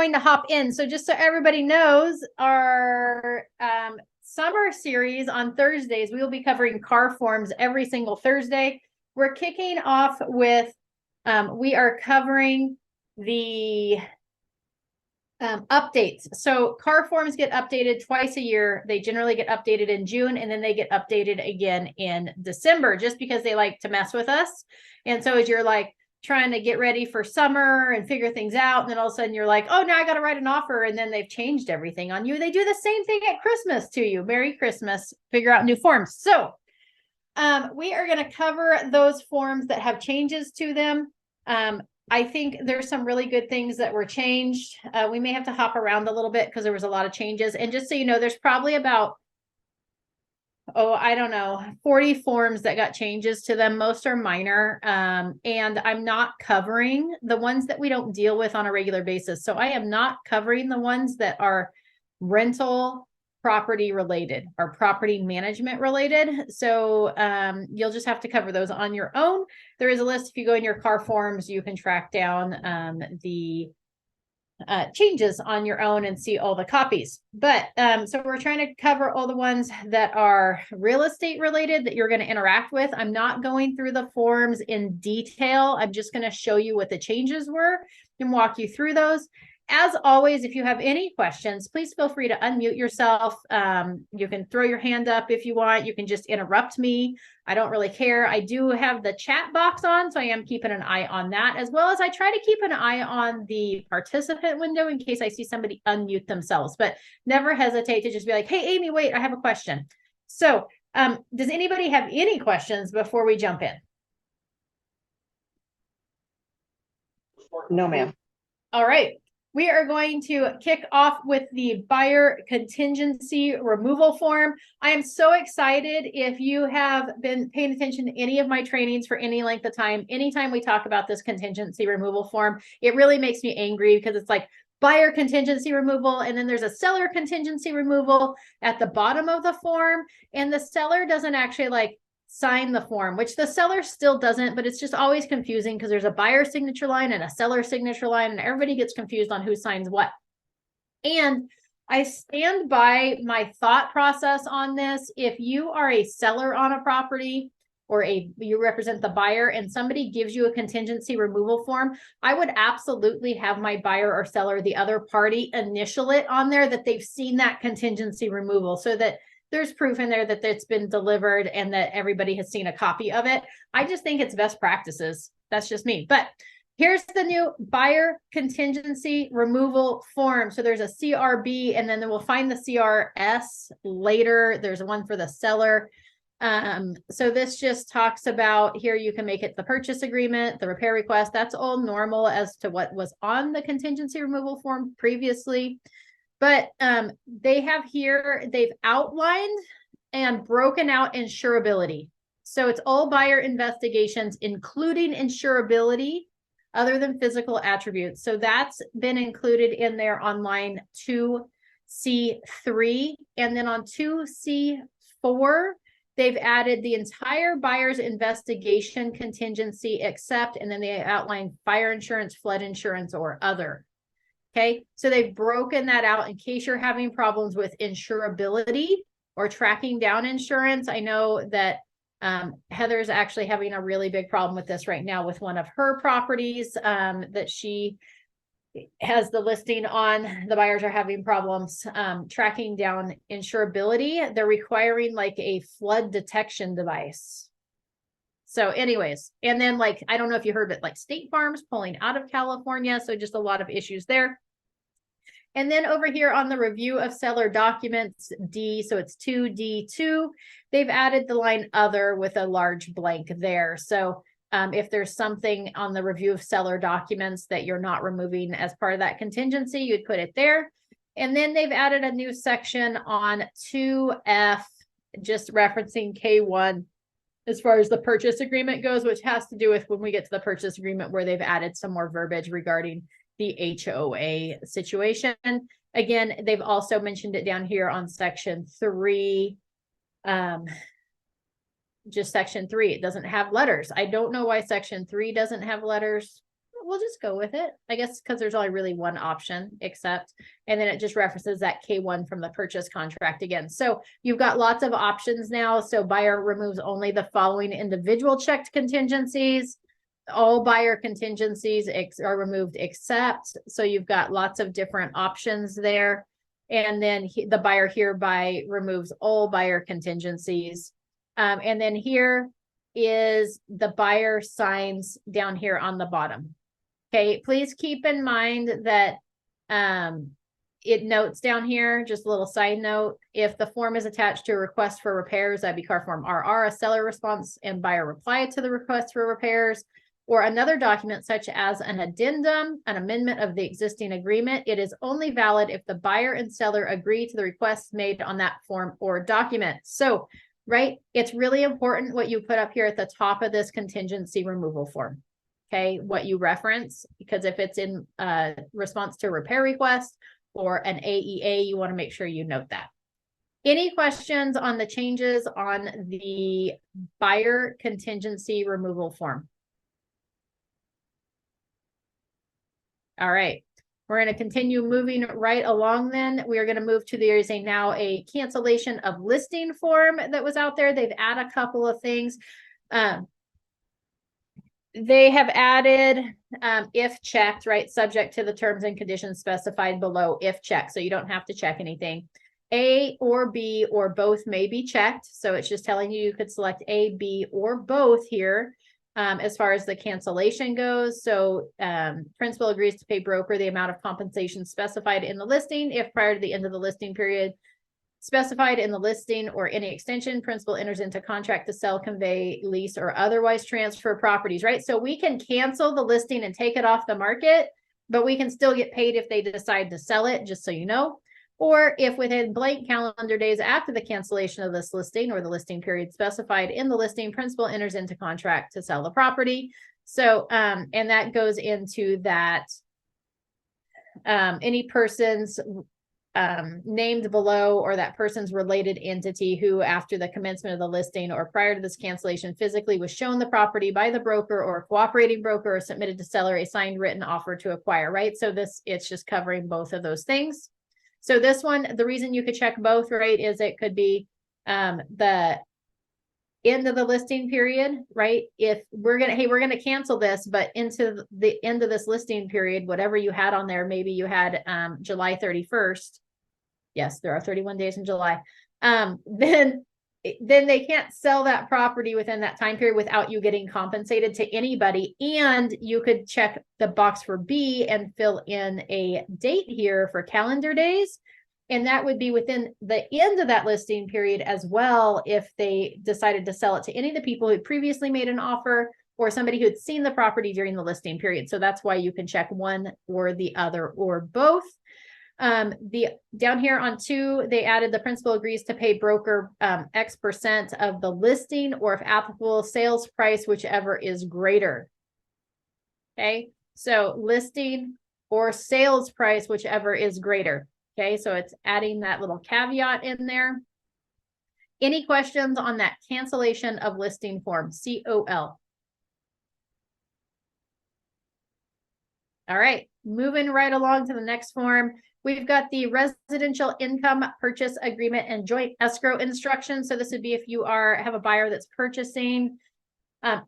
going to hop in. So just so everybody knows, our summer series on Thursdays, we will be covering car forms every single Thursday. We're kicking off with, we are covering the updates. So car forms get updated twice a year. They generally get updated in June, and then they get updated again in December, just because they like to mess with us. And so as you're like trying to get ready for summer and figure things out, and then all of a sudden you're like, oh, now I got to write an offer, and then they've changed everything on you. They do the same thing at Christmas to you. Merry Christmas. Figure out new forms. So we are going to cover those forms that have changes to them. I think there's some really good things that were changed. We may have to hop around a little bit because there was a lot of changes. And just so you know, there's probably about, I don't know, 40 forms that got changes to them. Most are minor. And I'm not covering the ones that we don't deal with on a regular basis. So I am not covering the ones that are rental property related or property management related. So you'll just have to cover those on your own. There is a list. If you go in your car forms, you can track down the changes on your own and see all the copies. But so we're trying to cover all the ones that are real estate related that you're going to interact with. I'm not going through the forms in detail. I'm just going to show you what the changes were and walk you through those. As always, if you have any questions, please feel free to unmute yourself. You can throw your hand up if you want. You can just interrupt me. I don't really care. I do have the chat box on, so I am keeping an eye on that, as well as I try to keep an eye on the participant window in case I see somebody unmute themselves. But never hesitate to just be like, hey, Amy, wait, I have a question. So does anybody have any questions before we jump in? No, ma'am. All right. We are going to kick off with the buyer contingency removal form. I am so excited. If you have been paying attention to any of my trainings for any length of time, anytime we talk about this contingency removal form, it really makes me angry because it's like buyer contingency removal, and then there's a seller contingency removal at the bottom of the form, and the seller doesn't actually like sign the form, which the seller still doesn't, but it's just always confusing because there's a buyer signature line and a seller signature line, and everybody gets confused on who signs what. And I stand by my thought process on this. If you are a seller on a property or you represent the buyer and somebody gives you a contingency removal form, I would absolutely have my buyer or seller, the other party, initial it on there that they've seen that contingency removal, so that there's proof in there that it's been delivered and that everybody has seen a copy of it. I just think it's best practices. That's just me. But here's the new buyer contingency removal form. So there's a CRB, and then we'll find the CRS later. There's one for the seller. So this just talks about, here you can make it the purchase agreement, the repair request. That's all normal as to what was on the contingency removal form previously. But they have here, they've outlined and broken out insurability. So it's all buyer investigations, including insurability, other than physical attributes. So that's been included in there on line 2C3. And then on 2C4, they've added the entire buyer's investigation contingency except, and then they outline fire insurance, flood insurance, or other. Okay, so they've broken that out in case you're having problems with insurability or tracking down insurance. I know that Heather's actually having a really big problem with this right now with one of her properties that she has the listing on. The buyers are having problems tracking down insurability. They're requiring like a flood detection device. So anyways, and then like, I don't know if you heard, but like State Farm's pulling out of California. So just a lot of issues there. And then over here on the review of seller documents, D, so it's 2D2, they've added the line other with a large blank there. So if there's something on the review of seller documents that you're not removing as part of that contingency, you'd put it there. And then they've added a new section on 2F, just referencing K1 as far as the purchase agreement goes, which has to do with when we get to the purchase agreement where they've added some more verbiage regarding the HOA situation. Again, they've also mentioned it down here on section 3, just section 3. It doesn't have letters. I don't know why section 3 doesn't have letters. we'll just go with it, I guess, because there's only really one option, except, and then it just references that K1 from the purchase contract again. So you've got lots of options now. So buyer removes only the following individual checked contingencies. All buyer contingencies are removed except, so you've got lots of different options there. And then the buyer hereby removes all buyer contingencies. And then here is the buyer signs down here on the bottom. Okay, please keep in mind that it notes down here, just a little side note, if the form is attached to a request for repairs, that'd be car form RR, a seller response and buyer reply to the request for repairs, or another document such as an addendum, an amendment of the existing agreement, it is only valid if the buyer and seller agree to the requests made on that form or document. So, right, it's really important what you put up here at the top of this contingency removal form. Okay, what you reference, because if it's in response to a repair request or an AEA, you want to make sure you note that. Any questions on the changes on the buyer contingency removal form? All right, we're going to continue moving right along then. We are going to move to there is now a cancellation of listing form that was out there. They've added a couple of things. They have added if checked, right, subject to the terms and conditions specified below if checked. So you don't have to check anything. A or B or both may be checked. So it's just telling you could select A, B, or both here. As far as the cancellation goes. So principal agrees to pay broker the amount of compensation specified in the listing if prior to the end of the listing period specified in the listing or any extension, principal enters into contract to sell, convey, lease, or otherwise transfer properties, right? So we can cancel the listing and take it off the market, but we can still get paid if they decide to sell it, just so you know. Or if within blank calendar days after the cancellation of this listing or the listing period specified in the listing, principal enters into contract to sell the property. So, and that goes into that any persons named below or that person's related entity who after the commencement of the listing or prior to this cancellation physically was shown the property by the broker or cooperating broker or submitted to seller a signed written offer to acquire, right? So this, it's just covering both of those things. So this one, the reason you could check both, right, is it could be the end of the listing period, right? If we're gonna, hey, we're gonna cancel this, but into the end of this listing period, whatever you had on there, maybe you had July 31st. Yes, there are 31 days in July. Then they can't sell that property within that time period without you getting compensated to anybody. And you could check the box for B and fill in a date here for calendar days. And that would be within the end of that listing period as well, if they decided to sell it to any of the people who previously made an offer or somebody who had seen the property during the listing period. So that's why you can check one or the other or both. Down here on 2, they added the principal agrees to pay broker X% of the listing or if applicable sales price, whichever is greater. Okay, so listing or sales price, whichever is greater. Okay, so it's adding that little caveat in there. Any questions on that cancellation of listing form, COL? All right, moving right along to the next form. We've got the residential income purchase agreement and joint escrow instructions. So this would be if you have a buyer that's purchasing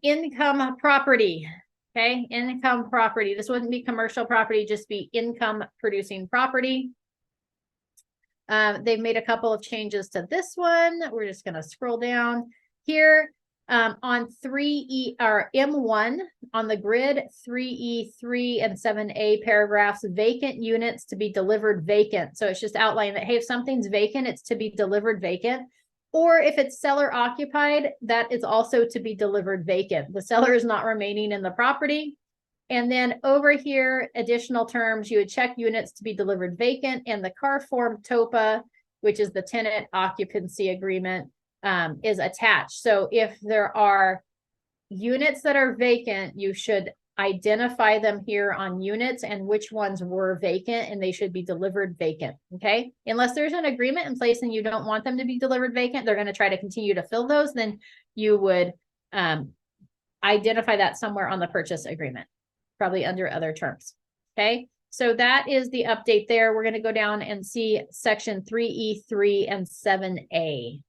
income property. Okay, income property. This wouldn't be commercial property, just be income producing property. They've made a couple of changes to this one. We're just going to scroll down here. On 3E or M1 on the grid, 3E3 and 7A paragraphs, vacant units to be delivered vacant. So it's just outlining that, hey, if something's vacant, it's to be delivered vacant. Or if it's seller occupied, that is also to be delivered vacant. The seller is not remaining in the property. And then over here, additional terms, you would check units to be delivered vacant and the car form TOPA, which is the tenant occupancy agreement, is attached. So if there are units that are vacant, you should identify them here on units and which ones were vacant and they should be delivered vacant. Okay, unless there's an agreement in place and you don't want them to be delivered vacant, they're going to try to continue to fill those, then you would identify that somewhere on the purchase agreement. probably under other terms. Okay, so that is the update there. We're going to go down and see section 3E3 and 7A.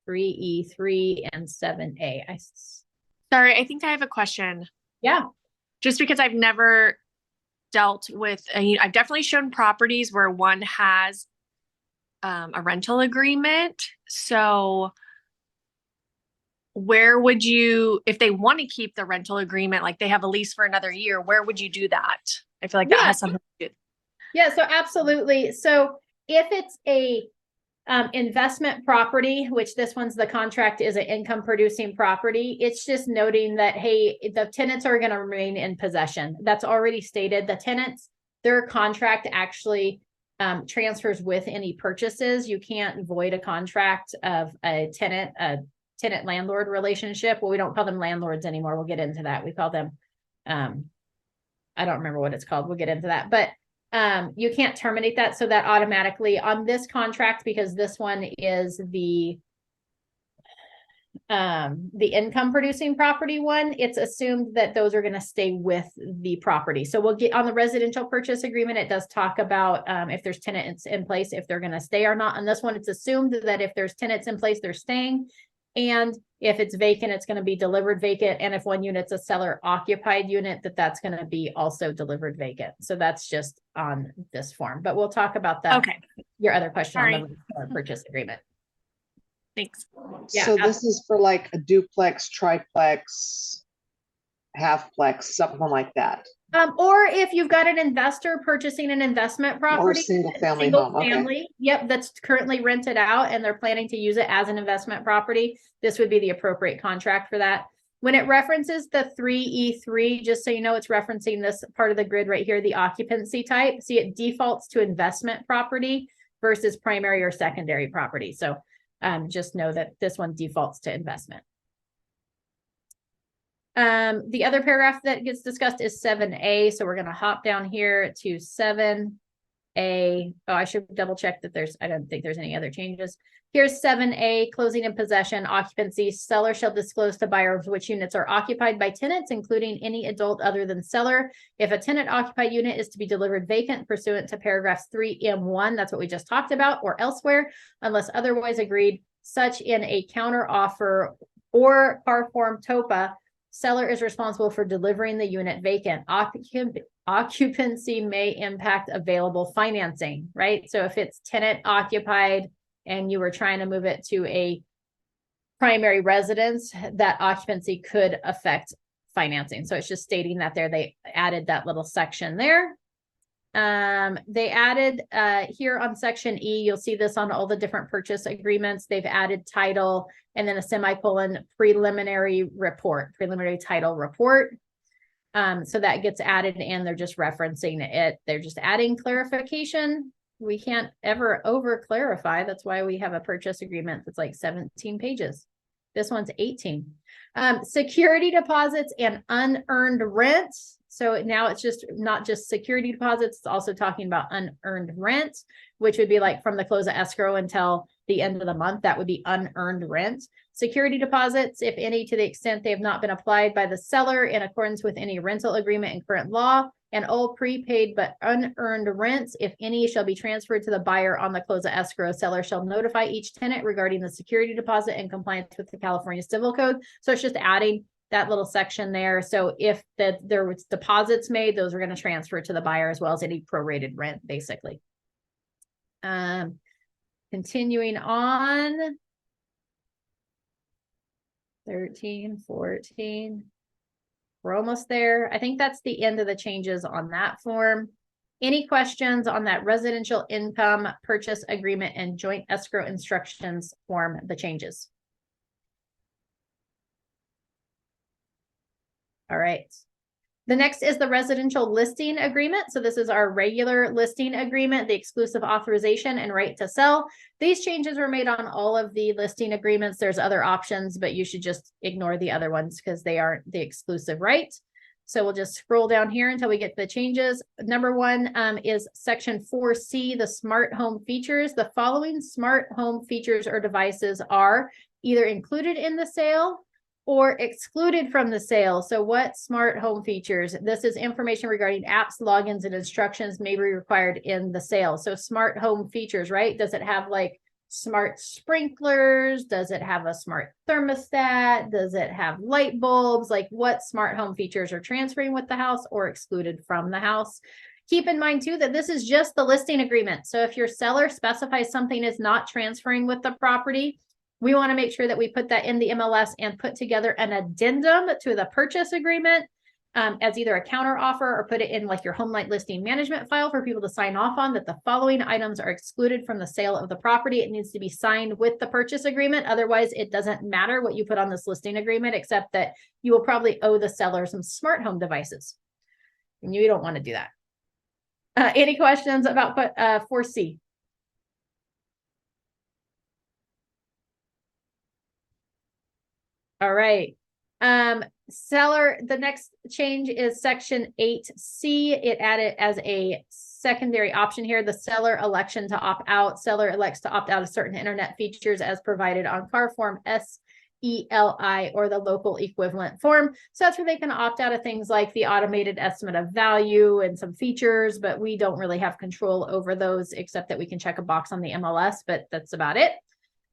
3E3 and 7A. Sorry, I think I have a question. Yeah. Just because I've never dealt with, I've definitely shown properties where one has a rental agreement. So where would you, if they want to keep the rental agreement, like they have a lease for another year, where would you do that? I feel like that has something to do. Yeah, so absolutely. So if it's a investment property, which this one's the contract is an income producing property, it's just noting that, hey, the tenants are going to remain in possession. That's already stated. The tenants, their contract actually transfers with any purchases. You can't void a contract of a tenant landlord relationship. Well, we don't call them landlords anymore. We'll get into that. We call them, I don't remember what it's called. We'll get into that, but you can't terminate that. So that automatically on this contract, because this one is the income producing property one, it's assumed that those are going to stay with the property. So we'll get on the residential purchase agreement. It does talk about if there's tenants in place, if they're going to stay or not. On this one, it's assumed that if there's tenants in place, they're staying. And if it's vacant, it's going to be delivered vacant. And if one unit's a seller occupied unit, that's going to be also delivered vacant. So that's just on this form, but we'll talk about that. Okay. Your other question All on the purchase agreement. Thanks. Yeah, So this is for like a duplex, triplex, halfplex, something like that. Or if you've got an investor purchasing an investment property, Or single family home. Okay. Yep, that's currently rented out and they're planning to use it as an investment property, this would be the appropriate contract for that. When it references the 3E3, just so you know, it's referencing this part of the grid right here, the occupancy type. See, it defaults to investment property versus primary or secondary property. So just know that this one defaults to investment. The other paragraph that gets discussed is 7A. So we're going to hop down here to 7A. Oh, I should double check that I don't think there's any other changes. Here's 7A, closing in possession, occupancy. Seller shall disclose to buyers which units are occupied by tenants, including any adult other than seller. If a tenant occupied unit is to be delivered vacant pursuant to paragraphs 3M1, that's what we just talked about, or elsewhere, unless otherwise agreed, such in a counter offer or par form TOPA, seller is responsible for delivering the unit vacant. Occupancy may impact available financing, right? So if it's tenant occupied and you were trying to move it to a primary residence, that occupancy could affect financing. So it's just stating that there, they added that little section there. They added here on section E, you'll see this on all the different purchase agreements. They've added title and then a semicolon preliminary title report. So that gets added and they're just referencing it. They're just adding clarification. We can't ever over clarify. That's why we have a purchase agreement that's like 17 pages. This one's 18. Security deposits and unearned rent. So now it's just not just security deposits, it's also talking about unearned rent, which would be like from the close of escrow until the end of the month. That would be unearned rent. Security deposits, if any, to the extent they have not been applied by the seller in accordance with any rental agreement and current law, and all prepaid but unearned rents, if any, shall be transferred to the buyer on the close of escrow. Seller shall notify each tenant regarding the security deposit in compliance with the California Civil Code. So it's just adding that little section there. So if there was deposits made, those are going to transfer to the buyer as well as any prorated rent, basically. Continuing on. 13, 14. We're almost there. I think that's the end of the changes on that form. Any questions on that residential income purchase agreement and joint escrow instructions form, the changes? All right. The next is the residential listing agreement. So this is our regular listing agreement, the exclusive authorization and right to sell. These changes were made on all of the listing agreements. There's other options, but you should just ignore the other ones because they aren't the exclusive right. So we'll just scroll down here until we get the changes. Number one is section 4C, the smart home features. The following smart home features or devices are either included in the sale or excluded from the sale. So what smart home features? This is information regarding apps, logins, and instructions may be required in the sale. So smart home features, right? Does it have like smart sprinklers? Does it have a smart thermostat? Does it have light bulbs? Like what smart home features are transferring with the house or excluded from the house? Keep in mind too, that this is just the listing agreement. So if your seller specifies something is not transferring with the property, we want to make sure that we put that in the MLS and put together an addendum to the purchase agreement as either a counter offer or put it in like your HomeLight listing management file for people to sign off on that the following items are excluded from the sale of the property. It needs to be signed with the purchase agreement. Otherwise, it doesn't matter what you put on this listing agreement, except that you will probably owe the seller some smart home devices. And you don't want to do that. Any questions about 4C? All right. Seller, the next change is section 8C. It added as a secondary option here, the seller election to opt out. Seller elects to opt out of certain internet features as provided on car form SELI or the local equivalent form. So that's where they can opt out of things like the automated estimate of value and some features, but we don't really have control over those except that we can check a box on the MLS, but that's about it.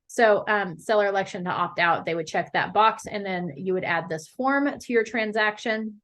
So seller election to opt out, they would check that box and then you would add this form to your transaction.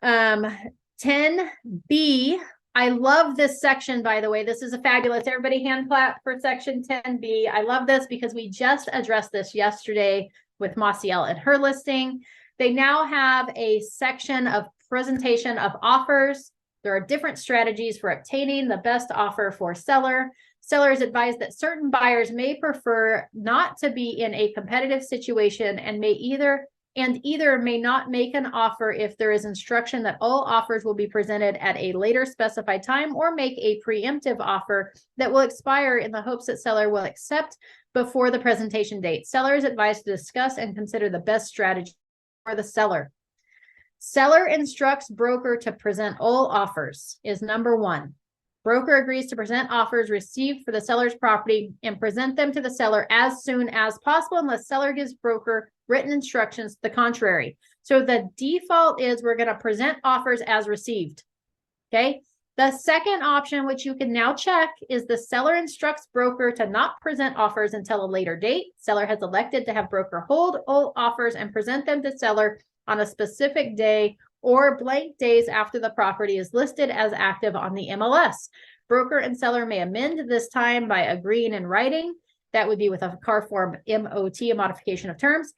10B, I love this section, by the way. This is a fabulous, everybody hand clap for section 10B. I love this because we just addressed this yesterday with Maciel and her listing. They now have a section of presentation of offers. There are different strategies for obtaining the best offer for seller. Sellers advise that certain buyers may prefer not to be in a competitive situation and either may not make an offer if there is instruction that all offers will be presented at a later specified time, or make a preemptive offer that will expire in the hopes that seller will accept before the presentation date. Seller is advised to discuss and consider the best strategy for the seller. Seller instructs broker to present all offers is number 1. Broker agrees to present offers received for the seller's property and present them to the seller as soon as possible unless seller gives broker written instructions to the contrary. So the default is we're going to present offers as received. Okay. The second option, which you can now check, is the seller instructs broker to not present offers until a later date. Seller has elected to have broker hold all offers and present them to seller on a specific day or blank days after the property is listed as active on the MLS. Broker and seller may amend this time by agreeing in writing. That would be with a car form MOT, a modification of terms.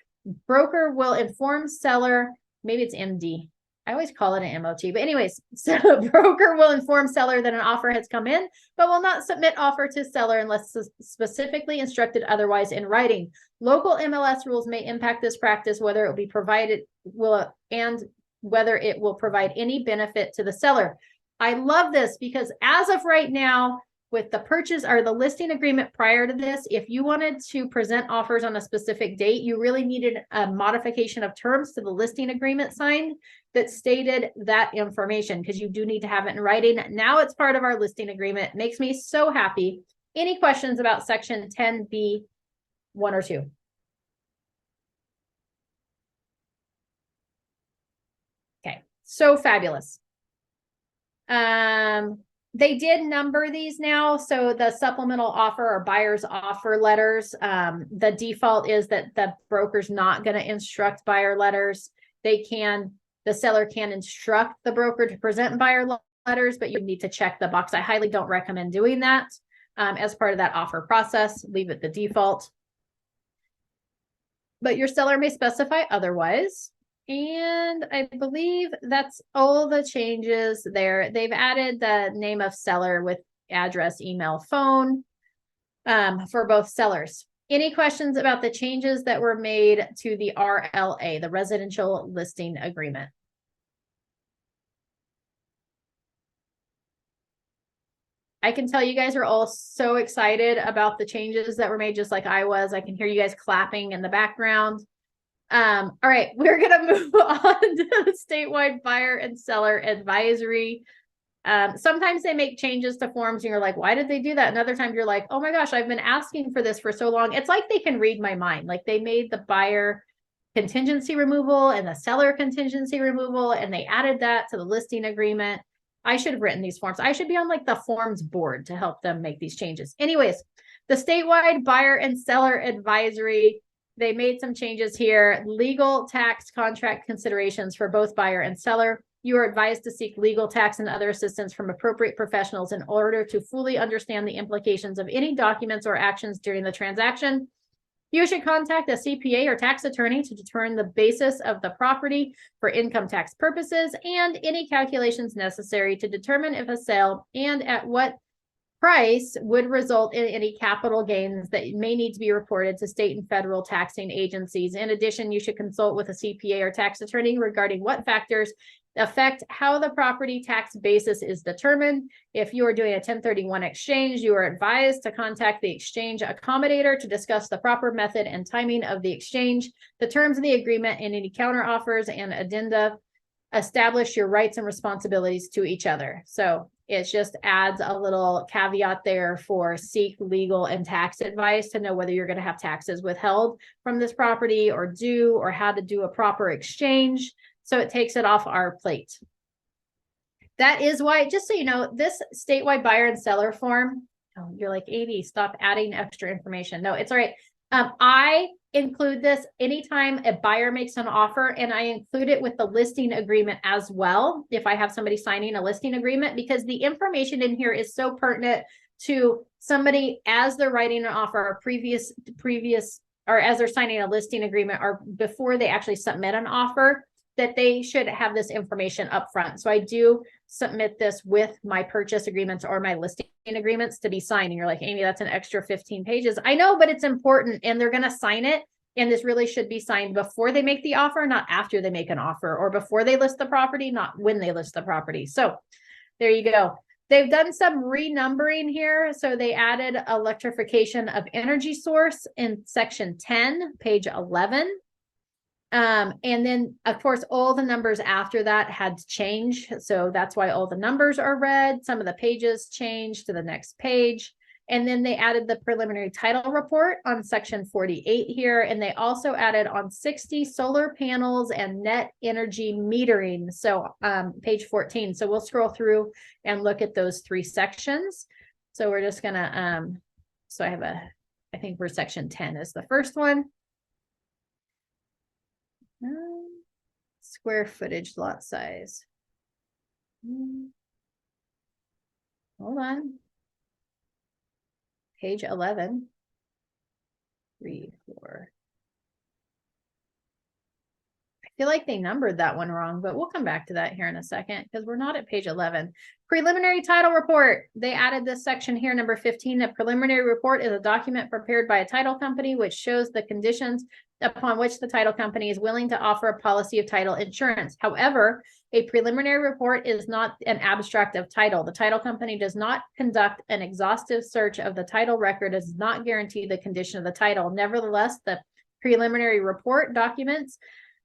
Broker will inform seller, maybe it's MD. I always call it an MOT, but anyways, so broker will inform seller that an offer has come in, but will not submit offer to seller unless specifically instructed otherwise in writing. Local MLS rules may impact this practice, whether it will be provided and whether it will provide any benefit to the seller. I love this because as of right now, with the purchase or the listing agreement prior to this, if you wanted to present offers on a specific date, you really needed a modification of terms to the listing agreement signed that stated that information, because you do need to have it in writing. Now it's part of our listing agreement. Makes me so happy. Any questions about section 10B 1 or 2? Okay, so fabulous. They did number these now. So the supplemental offer or buyer's offer letters, the default is that the broker's not going to instruct buyer letters. The seller can instruct the broker to present buyer letters, but you need to check the box. I highly don't recommend doing that as part of that offer process. Leave it the default. But your seller may specify otherwise. And I believe that's all the changes there. They've added the name of seller with address, email, phone for both sellers. Any questions about the changes that were made to the RLA, the residential listing agreement? I can tell you guys are all so excited about the changes that were made, just like I was. I can hear you guys clapping in the background. All right, we're gonna move on to the statewide buyer and seller advisory. Sometimes they make changes to forms and you're like, why did they do that? And other times you're like, oh my gosh, I've been asking for this for so long. It's like they can read my mind. Like they made the buyer contingency removal and the seller contingency removal, and they added that to the listing agreement. I should have written these forms. I should be on like the forms board to help them make these changes. Anyways, the statewide buyer and seller advisory, they made some changes here. Legal tax contract considerations for both buyer and seller. You are advised to seek legal, tax, and other assistance from appropriate professionals in order to fully understand the implications of any documents or actions during the transaction. You should contact a CPA or tax attorney to determine the basis of the property for income tax purposes and any calculations necessary to determine if a sale and at what price would result in any capital gains that may need to be reported to state and federal taxing agencies. In addition, you should consult with a CPA or tax attorney regarding what factors affect how the property tax basis is determined. If you are doing a 1031 exchange, you are advised to contact the exchange accommodator to discuss the proper method and timing of the exchange, the terms of the agreement, and any counter offers and addenda. Establish your rights and responsibilities to each other. So it just adds a little caveat there for seek legal and tax advice to know whether you're going to have taxes withheld from this property or due, or how to do a proper exchange. So it takes it off our plate. That is why, just so you know, this statewide buyer and seller form, oh, you're like, Amy, stop adding extra information. No, it's all right. I include this anytime a buyer makes an offer, and I include it with the listing agreement as well. If I have somebody signing a listing agreement, because the information in here is so pertinent to somebody as they're writing an offer or previous, or as they're signing a listing agreement or before they actually submit an offer, that they should have this information up front. So I do submit this with my purchase agreements or my listing agreements to be signed. And you're like, Amy, that's an extra 15 pages. I know, but it's important, and they're going to sign it. And this really should be signed before they make the offer, not after they make an offer, or before they list the property, not when they list the property. So there you go. They've done some renumbering here. So they added electrification of energy source in section 10, page 11. And then of course, all the numbers after that had to change. So that's why all the numbers are red. Some of the pages changed to the next page. And then they added the preliminary title report on section 48 here. And they also added on 60 solar panels and net energy metering. So page 14. So we'll scroll through and look at those three sections. So we're just gonna, so I think we're section 10 is the first one. Square footage, lot size. Hold on. Page 11. 3, 4. I feel like they numbered that one wrong, but we'll come back to that here in a second because we're not at page 11. Preliminary title report. They added this section here, number 15. A preliminary report is a document prepared by a title company which shows the conditions upon which the title company is willing to offer a policy of title insurance. However, a preliminary report is not an abstract of title. The title company does not conduct an exhaustive search of the title record, does not guarantee the condition of the title. Nevertheless, the preliminary report documents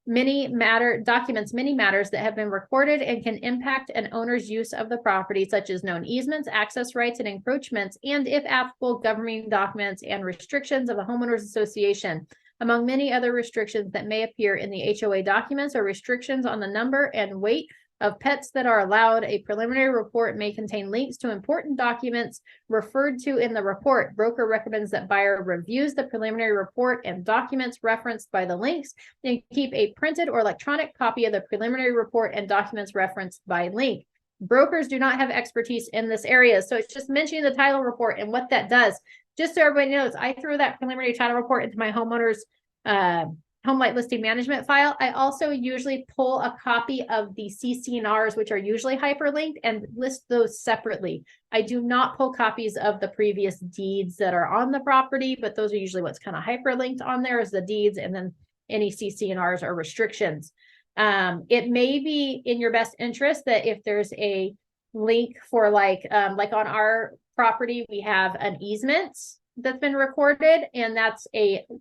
many matters that have been recorded and can impact an owner's use of the property, such as known easements, access rights, and encroachments, and if applicable, governing documents and restrictions of the homeowners association. Among many other restrictions that may appear in the HOA documents are restrictions on the number and weight of pets that are allowed. A preliminary report may contain links to important documents referred to in the report. Broker recommends that buyer reviews the preliminary report and documents referenced by the links and keep a printed or electronic copy of the preliminary report and documents referenced by link. Brokers do not have expertise in this area. So it's just mentioning the title report and what that does. Just so everybody knows, I threw that preliminary title report into my homeowner's HomeLight listing management file. I also usually pull a copy of the CC&Rs, which are usually hyperlinked, and list those separately. I do not pull copies of the previous deeds that are on the property, but those are usually what's kind of hyperlinked on there is the deeds, and then any CC&Rs or restrictions. It may be in your best interest that if there's a link for like on our property, we have an easement that's been recorded, and that's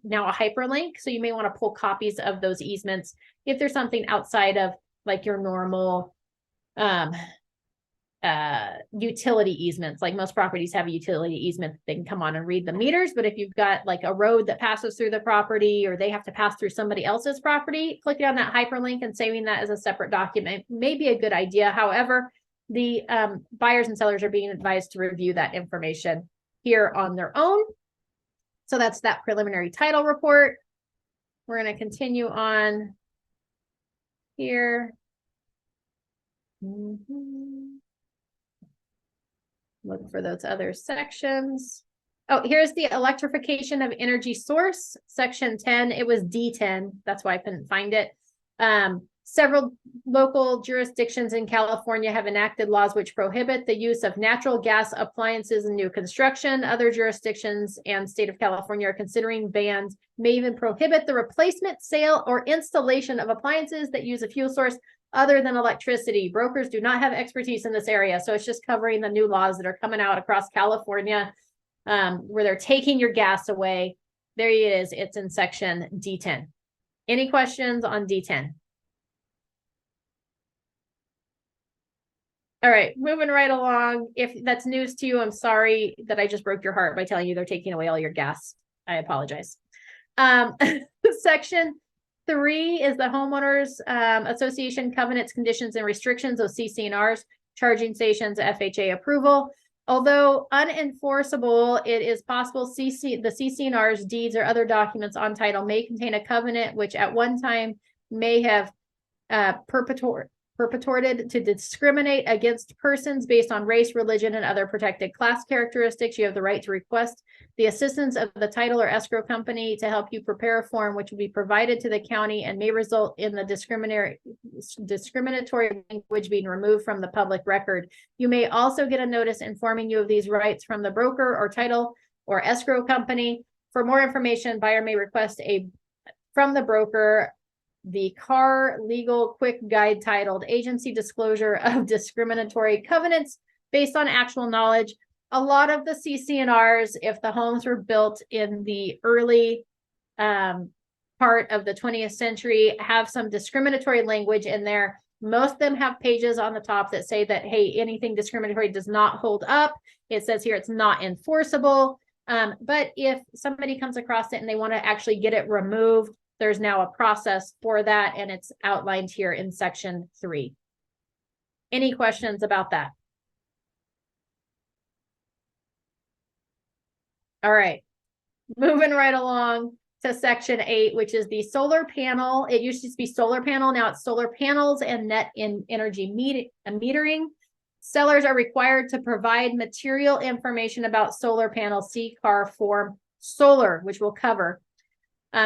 now a hyperlink. So you may want to pull copies of those easements if there's something outside of like your normal utility easements. Like most properties have a utility easement, they can come on and read the meters. But if you've got like a road that passes through the property, or they have to pass through somebody else's property, clicking on that hyperlink and saving that as a separate document may be a good idea. However, the buyers and sellers are being advised to review that information here on their own. So that's that preliminary title report. We're going to continue on here. Look for those other sections. Oh, here's the electrification of energy source, section 10. It was D10. That's why I couldn't find it. Several local jurisdictions in California have enacted laws which prohibit the use of natural gas appliances in new construction. Other jurisdictions and state of California are considering bans, may even prohibit the replacement, sale, or installation of appliances that use a fuel source other than electricity. Brokers do not have expertise in this area. So it's just covering the new laws that are coming out across California, where they're taking your gas away. There it is. It's in section D10. Any questions on D10? All right, moving right along. If that's news to you, I'm sorry that I just broke your heart by telling you they're taking away all your gas. I apologize. Section 3 is the Homeowners Association Covenants, Conditions, and Restrictions, those CC&Rs, charging stations, FHA approval. Although unenforceable, it is possible the CC&Rs, deeds, or other documents on title may contain a covenant which at one time may have purported to discriminate against persons based on race, religion, and other protected class characteristics. You have the right to request the assistance of the title or escrow company to help you prepare a form which will be provided to the county and may result in the discriminatory language being removed from the public record. You may also get a notice informing you of these rights from the broker or title or escrow company. For more information, buyer may request from the broker the CAR Legal Quick Guide titled Agency Disclosure of Discriminatory Covenants based on actual knowledge. A lot of the CC&Rs, if the homes were built in the early part of the 20th century, have some discriminatory language in there. Most of them have pages on the top that say that, hey, anything discriminatory does not hold up. It says here it's not enforceable. But if somebody comes across it and they want to actually get it removed, there's now a process for that, and it's outlined here in section 3. Any questions about that? All right, moving right along to section 8, which is the solar panel. It used to be solar panel. Now it's solar panels and net energy metering. Sellers are required to provide material information about solar panel CAR form solar, which we'll cover.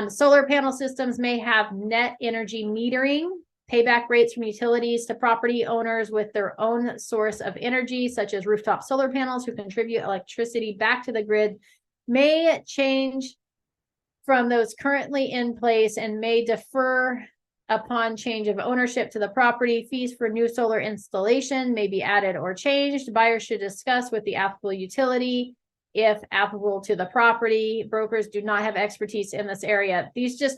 Solar panel systems may have net energy metering, payback rates from utilities to property owners with their own source of energy, such as rooftop solar panels who contribute electricity back to the grid, may change from those currently in place and may defer upon change of ownership to the property. Fees for new solar installation may be added or changed. Buyers should discuss with the applicable utility if applicable to the property. Brokers do not have expertise in this area.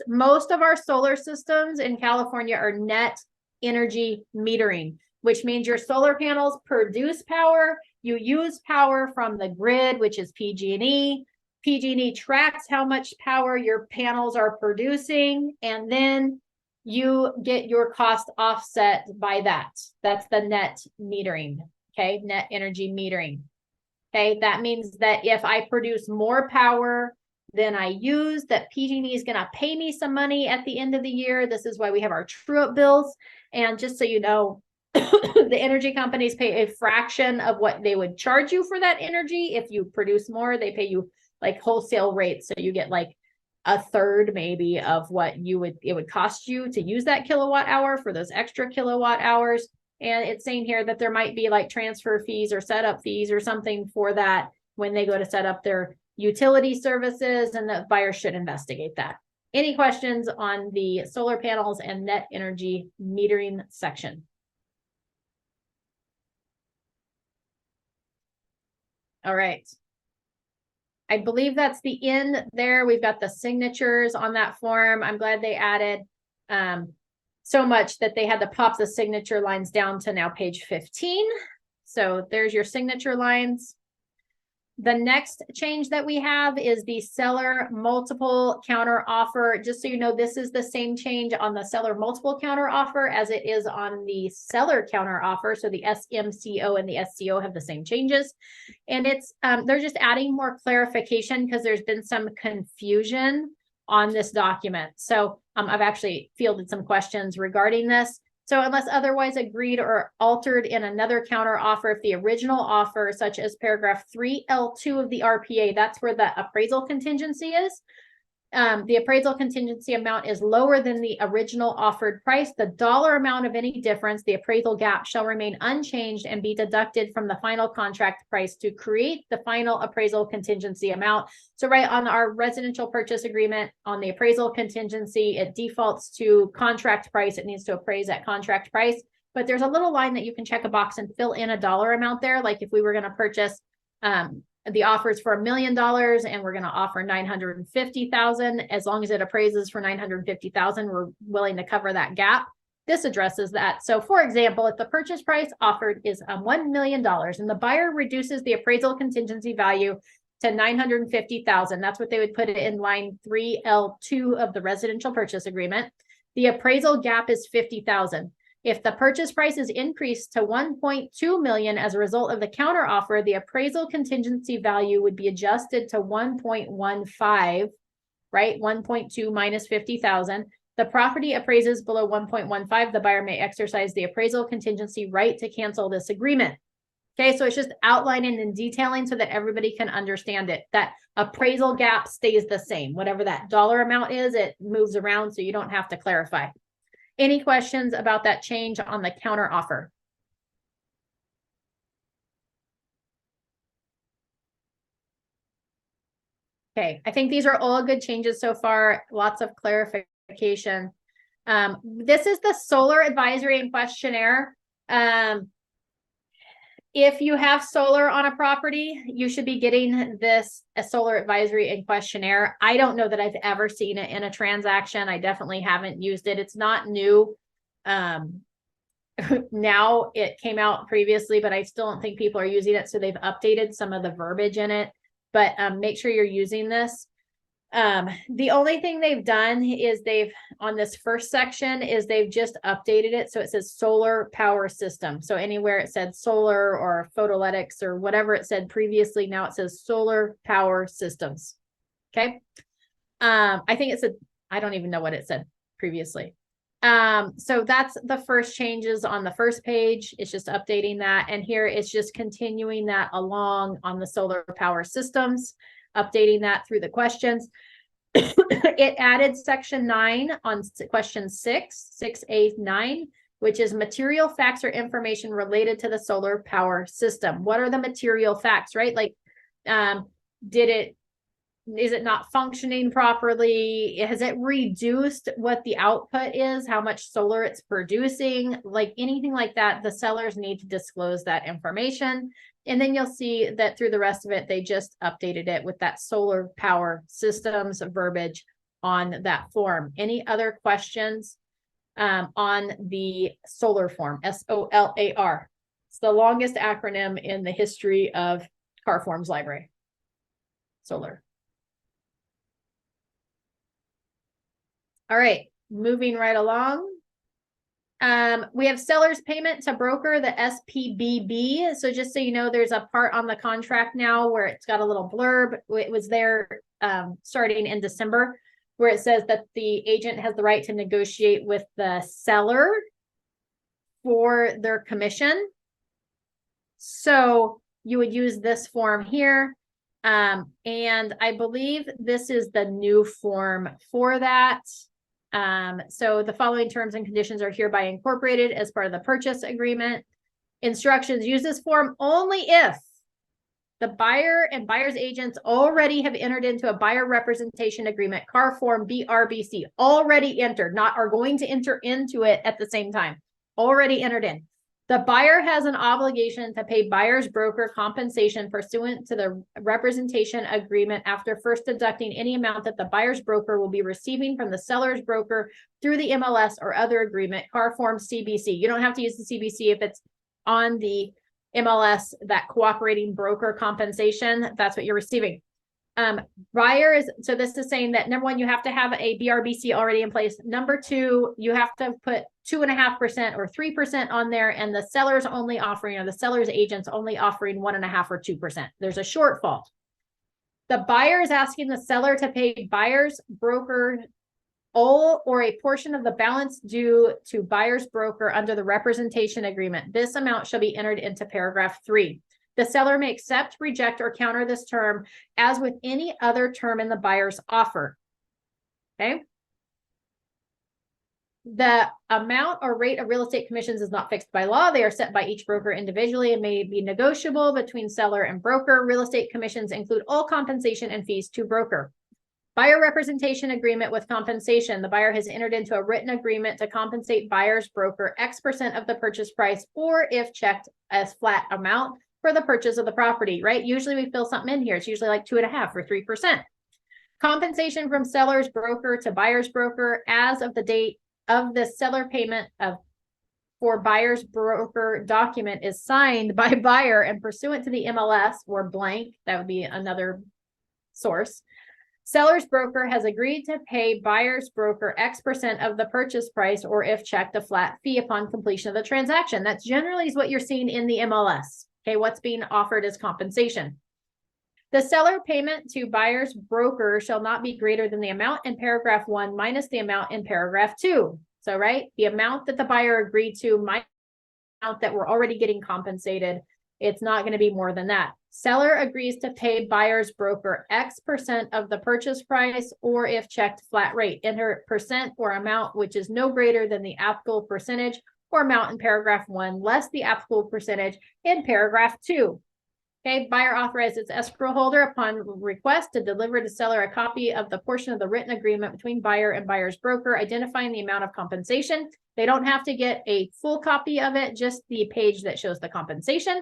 Most of our solar systems in California are net energy metering, which means your solar panels produce power. You use power from the grid, which is PG&E. PG&E tracks how much power your panels are producing, and then you get your cost offset by that. That's the net metering, okay? Net energy metering. Okay, that means that if I produce more power than I use, that PG&E is going to pay me some money at the end of the year. This is why we have our true-up bills. And just so you know, the energy companies pay a fraction of what they would charge you for that energy. If you produce more, they pay you like wholesale rates. So you get like a third maybe of what it would cost you to use that kilowatt hour for those extra kilowatt hours. And it's saying here that there might be like transfer fees or setup fees or something for that when they go to set up their utility services, and the buyer should investigate that. Any questions on the solar panels and net energy metering section? All right. I believe that's the end there. We've got the signatures on that form. I'm glad they added so much that they had to pop the signature lines down to now page 15. So there's your signature lines. The next change that we have is the seller multiple counter offer. Just so you know, this is the same change on the seller multiple counter offer as it is on the seller counter offer. So the SMCO and the SCO have the same changes. And it's they're just adding more clarification because there's been some confusion on this document. So I've actually fielded some questions regarding this. So unless otherwise agreed or altered in another counter offer, if the original offer, such as paragraph 3L2 of the RPA, that's where the appraisal contingency is. The appraisal contingency amount is lower than the original offered price. The dollar amount of any difference, the appraisal gap, shall remain unchanged and be deducted from the final contract price to create the final appraisal contingency amount. So right on our residential purchase agreement, on the appraisal contingency, it defaults to contract price. It needs to appraise at contract price. But there's a little line that you can check a box and fill in a dollar amount there. Like if we were going to purchase the offers for $1 million and we're going to offer 950,000, as long as it appraises for 950,000, we're willing to cover that gap. This addresses that. So for example, if the purchase price offered is $1 million and the buyer reduces the appraisal contingency value to 950,000, that's what they would put it in line 3L2 of the residential purchase agreement. The appraisal gap is 50,000. If the purchase price is increased to 1.2 million as a result of the counter offer, the appraisal contingency value would be adjusted to 1.15, right? 1.2 minus 50,000. The property appraises below 1.15. The buyer may exercise the appraisal contingency right to cancel this agreement. Okay, so it's just outlining and detailing so that everybody can understand it. That appraisal gap stays the same. Whatever that dollar amount is, it moves around so you don't have to clarify. Any questions about that change on the counter offer? Okay, I think these are all good changes so far. Lots of clarification. This is the solar advisory and questionnaire. If you have solar on a property, you should be getting a solar advisory and questionnaire. I don't know that I've ever seen it in a transaction. I definitely haven't used it. It's not new. Now it came out previously, but I still don't think people are using it. So they've updated some of the verbiage in it, but make sure you're using this. The only thing they've done is on this first section is they've just updated it. So it says solar power system. So anywhere it said solar or photovoltaics or whatever it said previously, now it says solar power systems. Okay. I think it said, I don't even know what it said previously. So that's the first changes on the first page. It's just updating that. And here it's just continuing that along on the solar power systems, updating that through the questions. It added section 9 on question 6A9, which is material facts or information related to the solar power system. What are the material facts, right? Like, is it not functioning properly? Has it reduced what the output is, how much solar it's producing? Like anything like that, the sellers need to disclose that information. And then you'll see that through the rest of it, they just updated it with that solar power systems verbiage on that form. Any other questions on the solar form, SOLAR? It's the longest acronym in the history of CAR Forms Library. Solar. All right, moving right along. We have seller's payment to broker, the SPBB. So just so you know, there's a part on the contract now where it's got a little blurb. It was there starting in December, where it says that the agent has the right to negotiate with the seller for their commission. So you would use this form here. And I believe this is the new form for that. So the following terms and conditions are hereby incorporated as part of the purchase agreement. Instructions: use this form only if the buyer and buyer's agents already have entered into a buyer representation agreement, CAR Form BRBC, already entered, not are going to enter into it at the same time, already entered in. The buyer has an obligation to pay buyer's broker compensation pursuant to the representation agreement after first deducting any amount that the buyer's broker will be receiving from the seller's broker through the MLS or other agreement, CAR Form CBC. You don't have to use the CBC if it's on the MLS, that cooperating broker compensation, that's what you're receiving. Buyer is, so this is saying that number one, you have to have a BRBC already in place. Number two, you have to put 2.5% or 3% on there, and the seller's only offering, or the seller's agent's only offering 1.5% or 2%. There's a shortfall. The buyer is asking the seller to pay buyer's broker all or a portion of the balance due to buyer's broker under the representation agreement. This amount shall be entered into paragraph 3. The seller may accept, reject, or counter this term as with any other term in the buyer's offer. Okay. The amount or rate of real estate commissions is not fixed by law. They are set by each broker individually and may be negotiable between seller and broker. Real estate commissions include all compensation and fees to broker. Buyer representation agreement with compensation. The buyer has entered into a written agreement to compensate buyer's broker X% of the purchase price, or if checked as flat amount for the purchase of the property, right? Usually we fill something in here. It's usually like 2.5% or 3%. Compensation from seller's broker to buyer's broker as of the date of the seller payment of for buyer's broker document is signed by buyer and pursuant to the MLS or blank, that would be another source. Seller's broker has agreed to pay buyer's broker X% of the purchase price, or if checked, a flat fee upon completion of the transaction. That's generally is what you're seeing in the MLS. Okay, what's being offered as compensation. The seller payment to buyer's broker shall not be greater than the amount in paragraph 1 minus the amount in paragraph 2. So, right, the amount that the buyer agreed to minus the amount that we're already getting compensated, it's not going to be more than that. Seller agrees to pay buyer's broker X% of the purchase price, or if checked, flat rate. Enter percent or amount which is no greater than the applicable percentage or amount in paragraph 1 less the applicable percentage in paragraph 2. Okay, buyer authorizes its escrow holder upon request to deliver to seller a copy of the portion of the written agreement between buyer and buyer's broker, identifying the amount of compensation. They don't have to get a full copy of it, just the page that shows the compensation.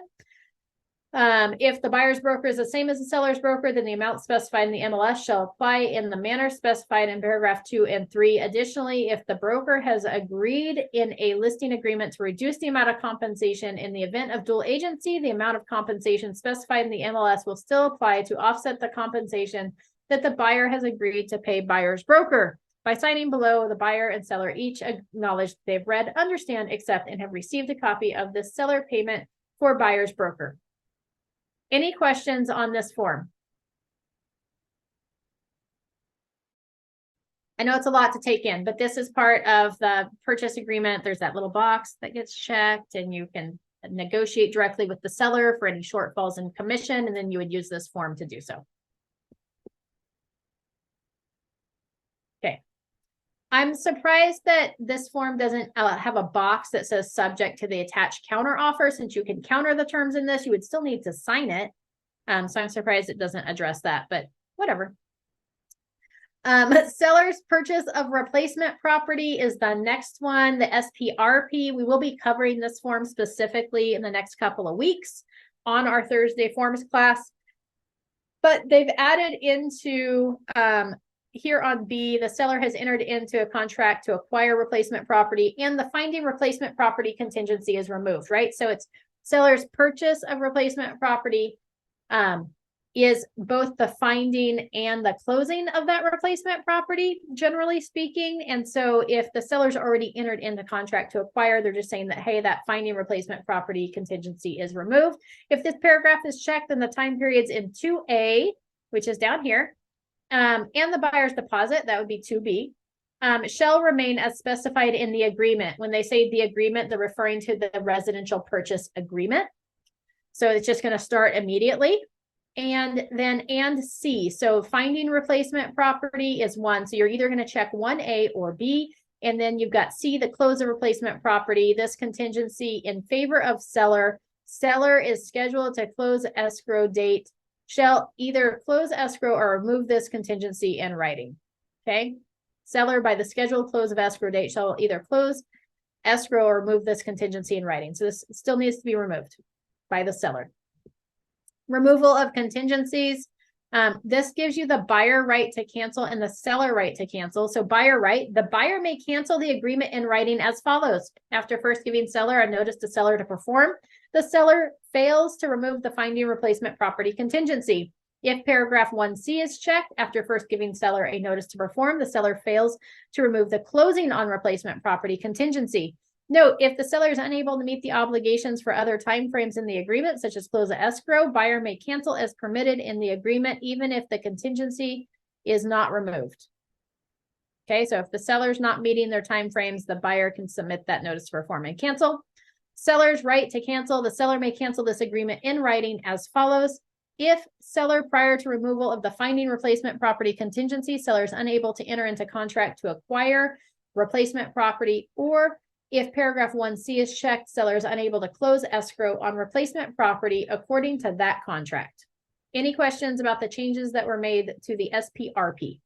If the buyer's broker is the same as the seller's broker, then the amount specified in the MLS shall apply in the manner specified in paragraph 2 and 3. Additionally, if the broker has agreed in a listing agreement to reduce the amount of compensation in the event of dual agency, the amount of compensation specified in the MLS will still apply to offset the compensation that the buyer has agreed to pay buyer's broker. By signing below, the buyer and seller each acknowledge they've read, understand, accept, and have received a copy of the seller payment for buyer's broker. Any questions on this form? I know it's a lot to take in, but this is part of the purchase agreement. There's that little box that gets checked, and you can negotiate directly with the seller for any shortfalls in commission, and then you would use this form to do so. Okay. I'm surprised that this form doesn't have a box that says subject to the attached counter offer. Since you can counter the terms in this, you would still need to sign it. So I'm surprised it doesn't address that, but whatever. Seller's purchase of replacement property is the next one, the SPRP. We will be covering this form specifically in the next couple of weeks on our Thursday forms class. But they've added into here on B, the seller has entered into a contract to acquire replacement property, and the finding replacement property contingency is removed, right? So it's seller's purchase of replacement property is both the finding and the closing of that replacement property, generally speaking. And so if the seller's already entered into contract to acquire, they're just saying that, hey, that finding replacement property contingency is removed. If this paragraph is checked, then the time periods in 2A, which is down here, and the buyer's deposit, that would be 2B, shall remain as specified in the agreement. When they say the agreement, they're referring to the residential purchase agreement. So it's just going to start immediately. And then C. So finding replacement property is 1. So you're either going to check 1A or B. And then you've got C, the close of replacement property. This contingency in favor of seller. Seller is scheduled to close escrow date. Shall either close escrow or remove this contingency in writing. Okay. Seller by the scheduled close of escrow date shall either close escrow or remove this contingency in writing. So this still needs to be removed by the seller. Removal of contingencies. This gives you the buyer right to cancel and the seller right to cancel. So buyer right, the buyer may cancel the agreement in writing as follows. After first giving seller a notice to seller to perform, the seller fails to remove the finding replacement property contingency. If paragraph 1C is checked, after first giving seller a notice to perform, the seller fails to remove the closing on replacement property contingency. Note, if the seller is unable to meet the obligations for other timeframes in the agreement, such as close of escrow, buyer may cancel as permitted in the agreement, even if the contingency is not removed. Okay, so if the seller's not meeting their timeframes, the buyer can submit that notice to perform and cancel. Seller's right to cancel. The seller may cancel this agreement in writing as follows. If seller, prior to removal of the finding replacement property contingency, seller is unable to enter into contract to acquire replacement property, or if paragraph 1C is checked, seller is unable to close escrow on replacement property according to that contract. Any questions about the changes that were made to the SPRP?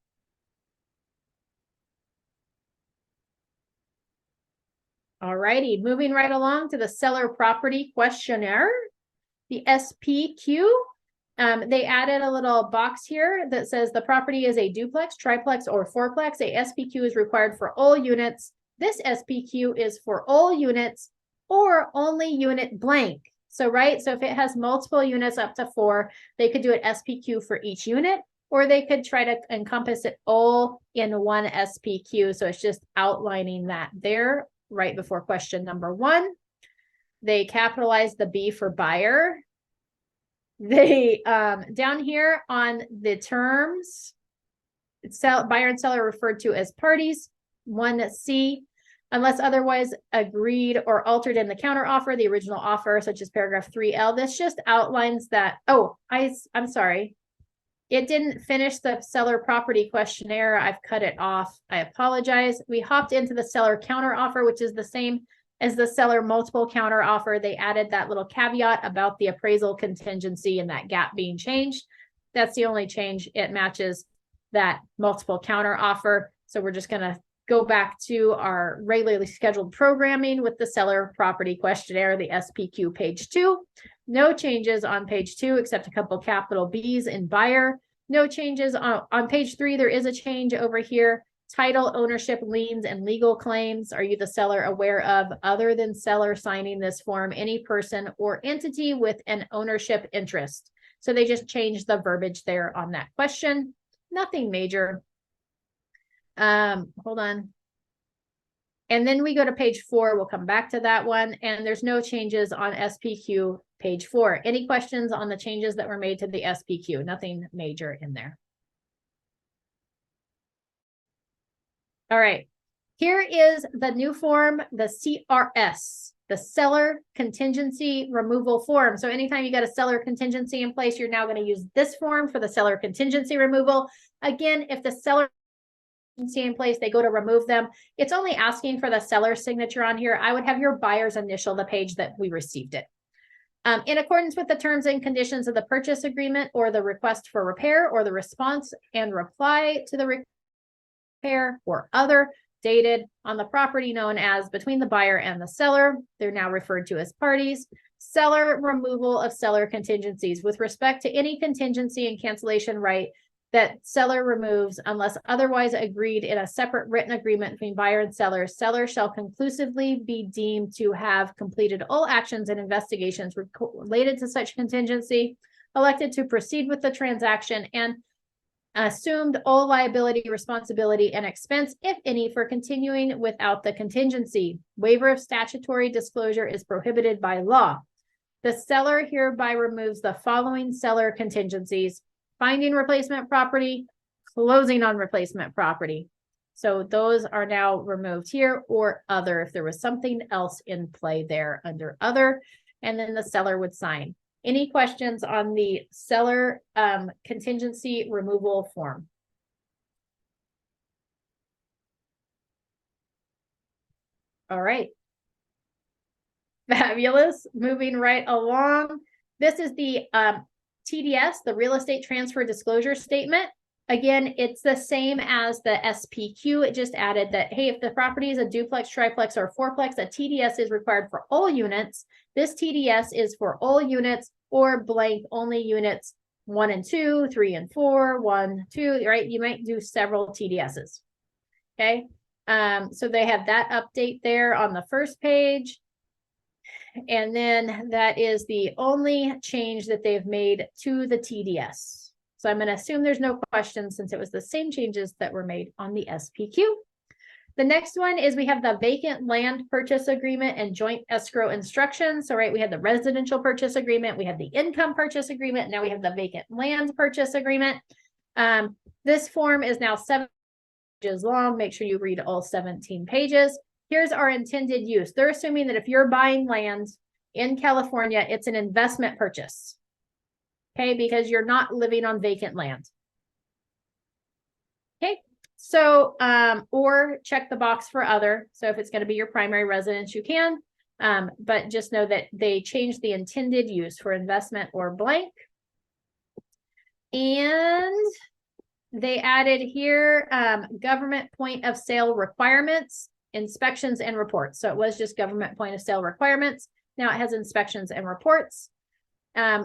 All righty, moving right along to the seller property questionnaire, the SPQ. They added a little box here that says the property is a duplex, triplex, or fourplex. A SPQ is required for all units. This SPQ is for all units or only unit blank. So, right, so if it has multiple units up to 4, they could do an SPQ for each unit, or they could try to encompass it all in one SPQ. So it's just outlining that there right before question number 1. They capitalized the B for buyer. They, down here on the terms, buyer and seller referred to as parties. 1C, unless otherwise agreed or altered in the counter offer, the original offer, such as paragraph 3L. This just outlines that. Oh, I'm sorry. It didn't finish the seller property questionnaire. I've cut it off. I apologize. We hopped into the seller counter offer, which is the same as the seller multiple counter offer. They added that little caveat about the appraisal contingency and that gap being changed. That's the only change. It matches that multiple counter offer. So we're just going to go back to our regularly scheduled programming with the seller property questionnaire, the SPQ page 2. No changes on page 2, except a couple capital B's in buyer. No changes on page 3. There is a change over here. Title, ownership, liens, and legal claims. Are you the seller aware of, other than seller signing this form, any person or entity with an ownership interest? So they just changed the verbiage there on that question. Nothing major. Hold on. And then we go to page 4. We'll come back to that one. And there's no changes on SPQ page 4. Any questions on the changes that were made to the SPQ? Nothing major in there. All right. Here is the new form, the CRS, the seller contingency removal form. So anytime you got a seller contingency in place, you're now going to use this form for the seller contingency removal. Again, if the seller in place, they go to remove them, it's only asking for the seller's signature on here. I would have your buyer's initial the page that we received it. In accordance with the terms and conditions of the purchase agreement, or the request for repair, or the response and reply to the repair, or other, dated on the property known as between the buyer and the seller, they're now referred to as parties. Seller removal of seller contingencies. With respect to any contingency and cancellation right that seller removes, unless otherwise agreed in a separate written agreement between buyer and seller, seller shall conclusively be deemed to have completed all actions and investigations related to such contingency, elected to proceed with the transaction, and assumed all liability, responsibility, and expense, if any, for continuing without the contingency. Waiver of statutory disclosure is prohibited by law. The seller hereby removes the following seller contingencies: finding replacement property, closing on replacement property. So those are now removed here, or other, if there was something else in play there under other, and then the seller would sign. Any questions on the seller contingency removal form? All right. Fabulous. Moving right along. This is the TDS, the real estate transfer disclosure statement. Again, it's the same as the SPQ. It just added that, hey, if the property is a duplex, triplex, or fourplex, a TDS is required for all units. This TDS is for all units or blank only units 1 and 2, 3 and 4, 1, 2, right? You might do several TDSs. Okay. So they have that update there on the first page. And then that is the only change that they've made to the TDS. So I'm going to assume there's no questions since it was the same changes that were made on the SPQ. The next one is we have the vacant land purchase agreement and joint escrow instructions. So, right, we had the residential purchase agreement, we have the income purchase agreement, now we have the vacant land purchase agreement. This form is now 7 pages long. Make sure you read all 17 pages. Here's our intended use. They're assuming that if you're buying land in California, it's an investment purchase. Okay, because you're not living on vacant land. Okay. So, or check the box for other. So if it's going to be your primary residence, you can, but just know that they changed the intended use for investment or blank. And they added here, government point of sale requirements, inspections and reports. So it was just government point of sale requirements. Now it has inspections and reports.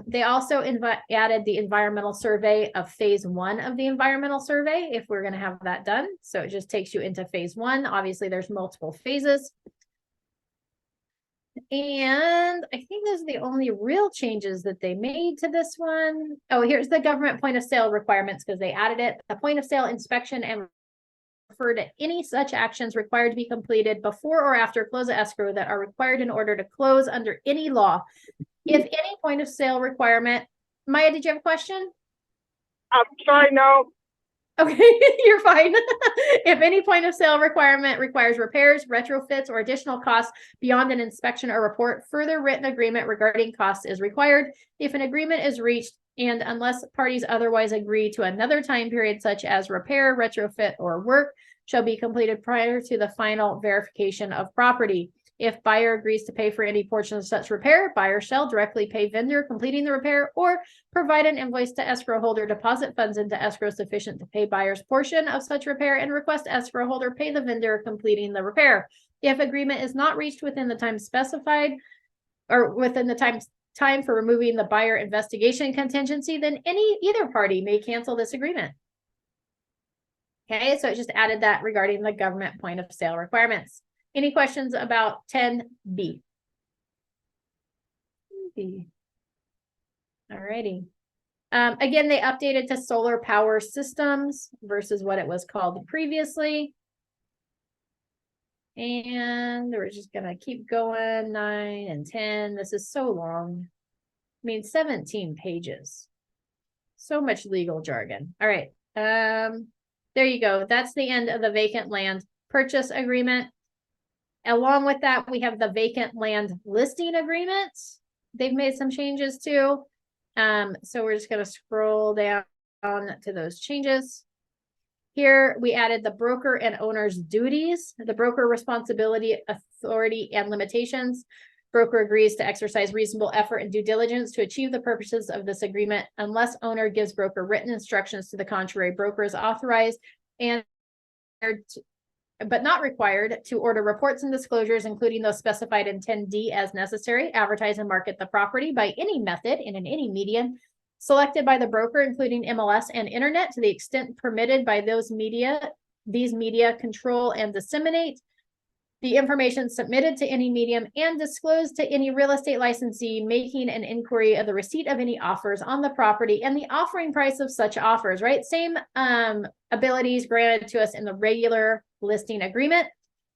They also added the environmental survey of phase 1 of the environmental survey if we're going to have that done. So it just takes you into phase 1. Obviously, there's multiple phases. And I think those are the only real changes that they made to this one. Oh, here's the government point of sale requirements because they added it. The point of sale inspection and refer to any such actions required to be completed before or after close of escrow that are required in order to close under any law. If any point of sale requirement, Maya, did you have a question? I'm sorry, no. Okay, you're fine. If any point of sale requirement requires repairs, retrofits, or additional costs beyond an inspection or report, further written agreement regarding costs is required. If an agreement is reached, and unless parties otherwise agree to another time period, such as repair, retrofit, or work, shall be completed prior to the final verification of property. If buyer agrees to pay for any portion of such repair, buyer shall directly pay vendor completing the repair or provide an invoice to escrow holder, deposit funds into escrow sufficient to pay buyer's portion of such repair, and request escrow holder pay the vendor completing the repair. If agreement is not reached within the time specified or within the time for removing the buyer investigation contingency, then either party may cancel this agreement. Okay, so it just added that regarding the government point of sale requirements. Any questions about 10B? Alrighty. Again, they updated to solar power systems versus what it was called previously. And we're just gonna keep going, 9 and 10. This is so long. I mean, 17 pages. So much legal jargon. All right. There you go. That's the end of the vacant land purchase agreement. Along with that, we have the vacant land listing agreement. They've made some changes too. So we're just going to scroll down to those changes. Here we added the broker and owner's duties, the broker responsibility, authority, and limitations. Broker agrees to exercise reasonable effort and due diligence to achieve the purposes of this agreement unless owner gives broker written instructions to the contrary. Broker is authorized and but not required to order reports and disclosures, including those specified in 10D as necessary, advertise and market the property by any method and in any medium selected by the broker, including MLS and internet, to the extent permitted by these media control and disseminate the information submitted to any medium and disclose to any real estate licensee making an inquiry of the receipt of any offers on the property and the offering price of such offers, right? Same abilities granted to us in the regular listing agreement.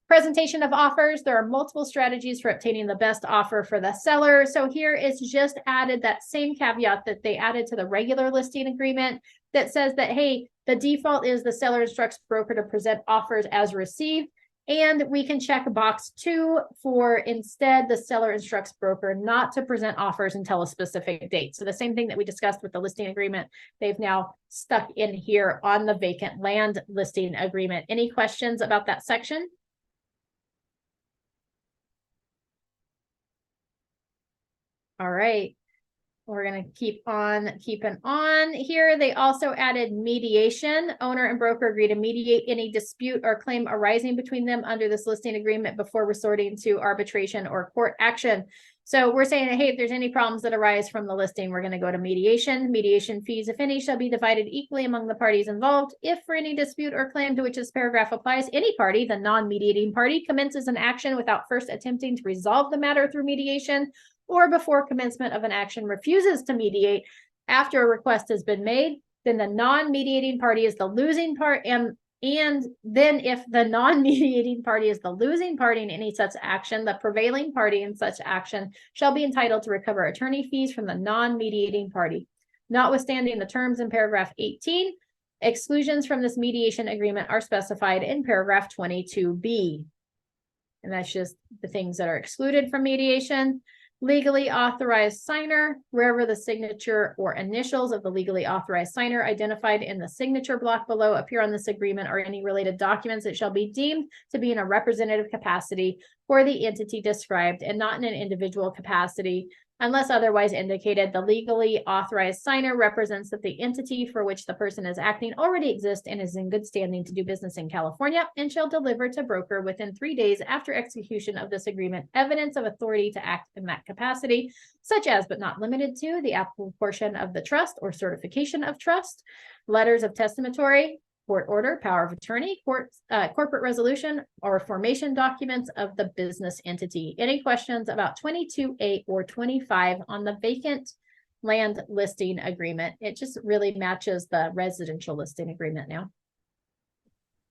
Presentation of offers. There are multiple strategies for obtaining the best offer for the seller. So here is just added that same caveat that they added to the regular listing agreement that says that, hey, the default is the seller instructs broker to present offers as received. And we can check box 2 for instead the seller instructs broker not to present offers until a specific date. So the same thing that we discussed with the listing agreement, they've now stuck in here on the vacant land listing agreement. Any questions about that section? All right. We're going to keep on keeping on here. They also added mediation. Owner and broker agree to mediate any dispute or claim arising between them under this listing agreement before resorting to arbitration or court action. So we're saying, hey, if there's any problems that arise from the listing, we're going to go to mediation. Mediation fees, if any, shall be divided equally among the parties involved. If for any dispute or claim to which this paragraph applies, any party, the non-mediating party, commences an action without first attempting to resolve the matter through mediation, or before commencement of an action refuses to mediate after a request has been made, then the non-mediating party is the losing part, and then if the non-mediating party is the losing party in any such action, the prevailing party in such action shall be entitled to recover attorney fees from the non-mediating party. Notwithstanding the terms in paragraph 18, exclusions from this mediation agreement are specified in paragraph 22B. And that's just the things that are excluded from mediation. Legally authorized signer, wherever the signature or initials of the legally authorized signer identified in the signature block below appear on this agreement or any related documents, it shall be deemed to be in a representative capacity for the entity described and not in an individual capacity. Unless otherwise indicated, the legally authorized signer represents that the entity for which the person is acting already exists and is in good standing to do business in California, and shall deliver to broker within 3 days after execution of this agreement evidence of authority to act in that capacity, such as but not limited to the applicable portion of the trust or certification of trust, letters of testamentary, court order, power of attorney, corporate resolution, or formation documents of the business entity. Any questions about 22A or 25 on the vacant land listing agreement? It just really matches the residential listing agreement now.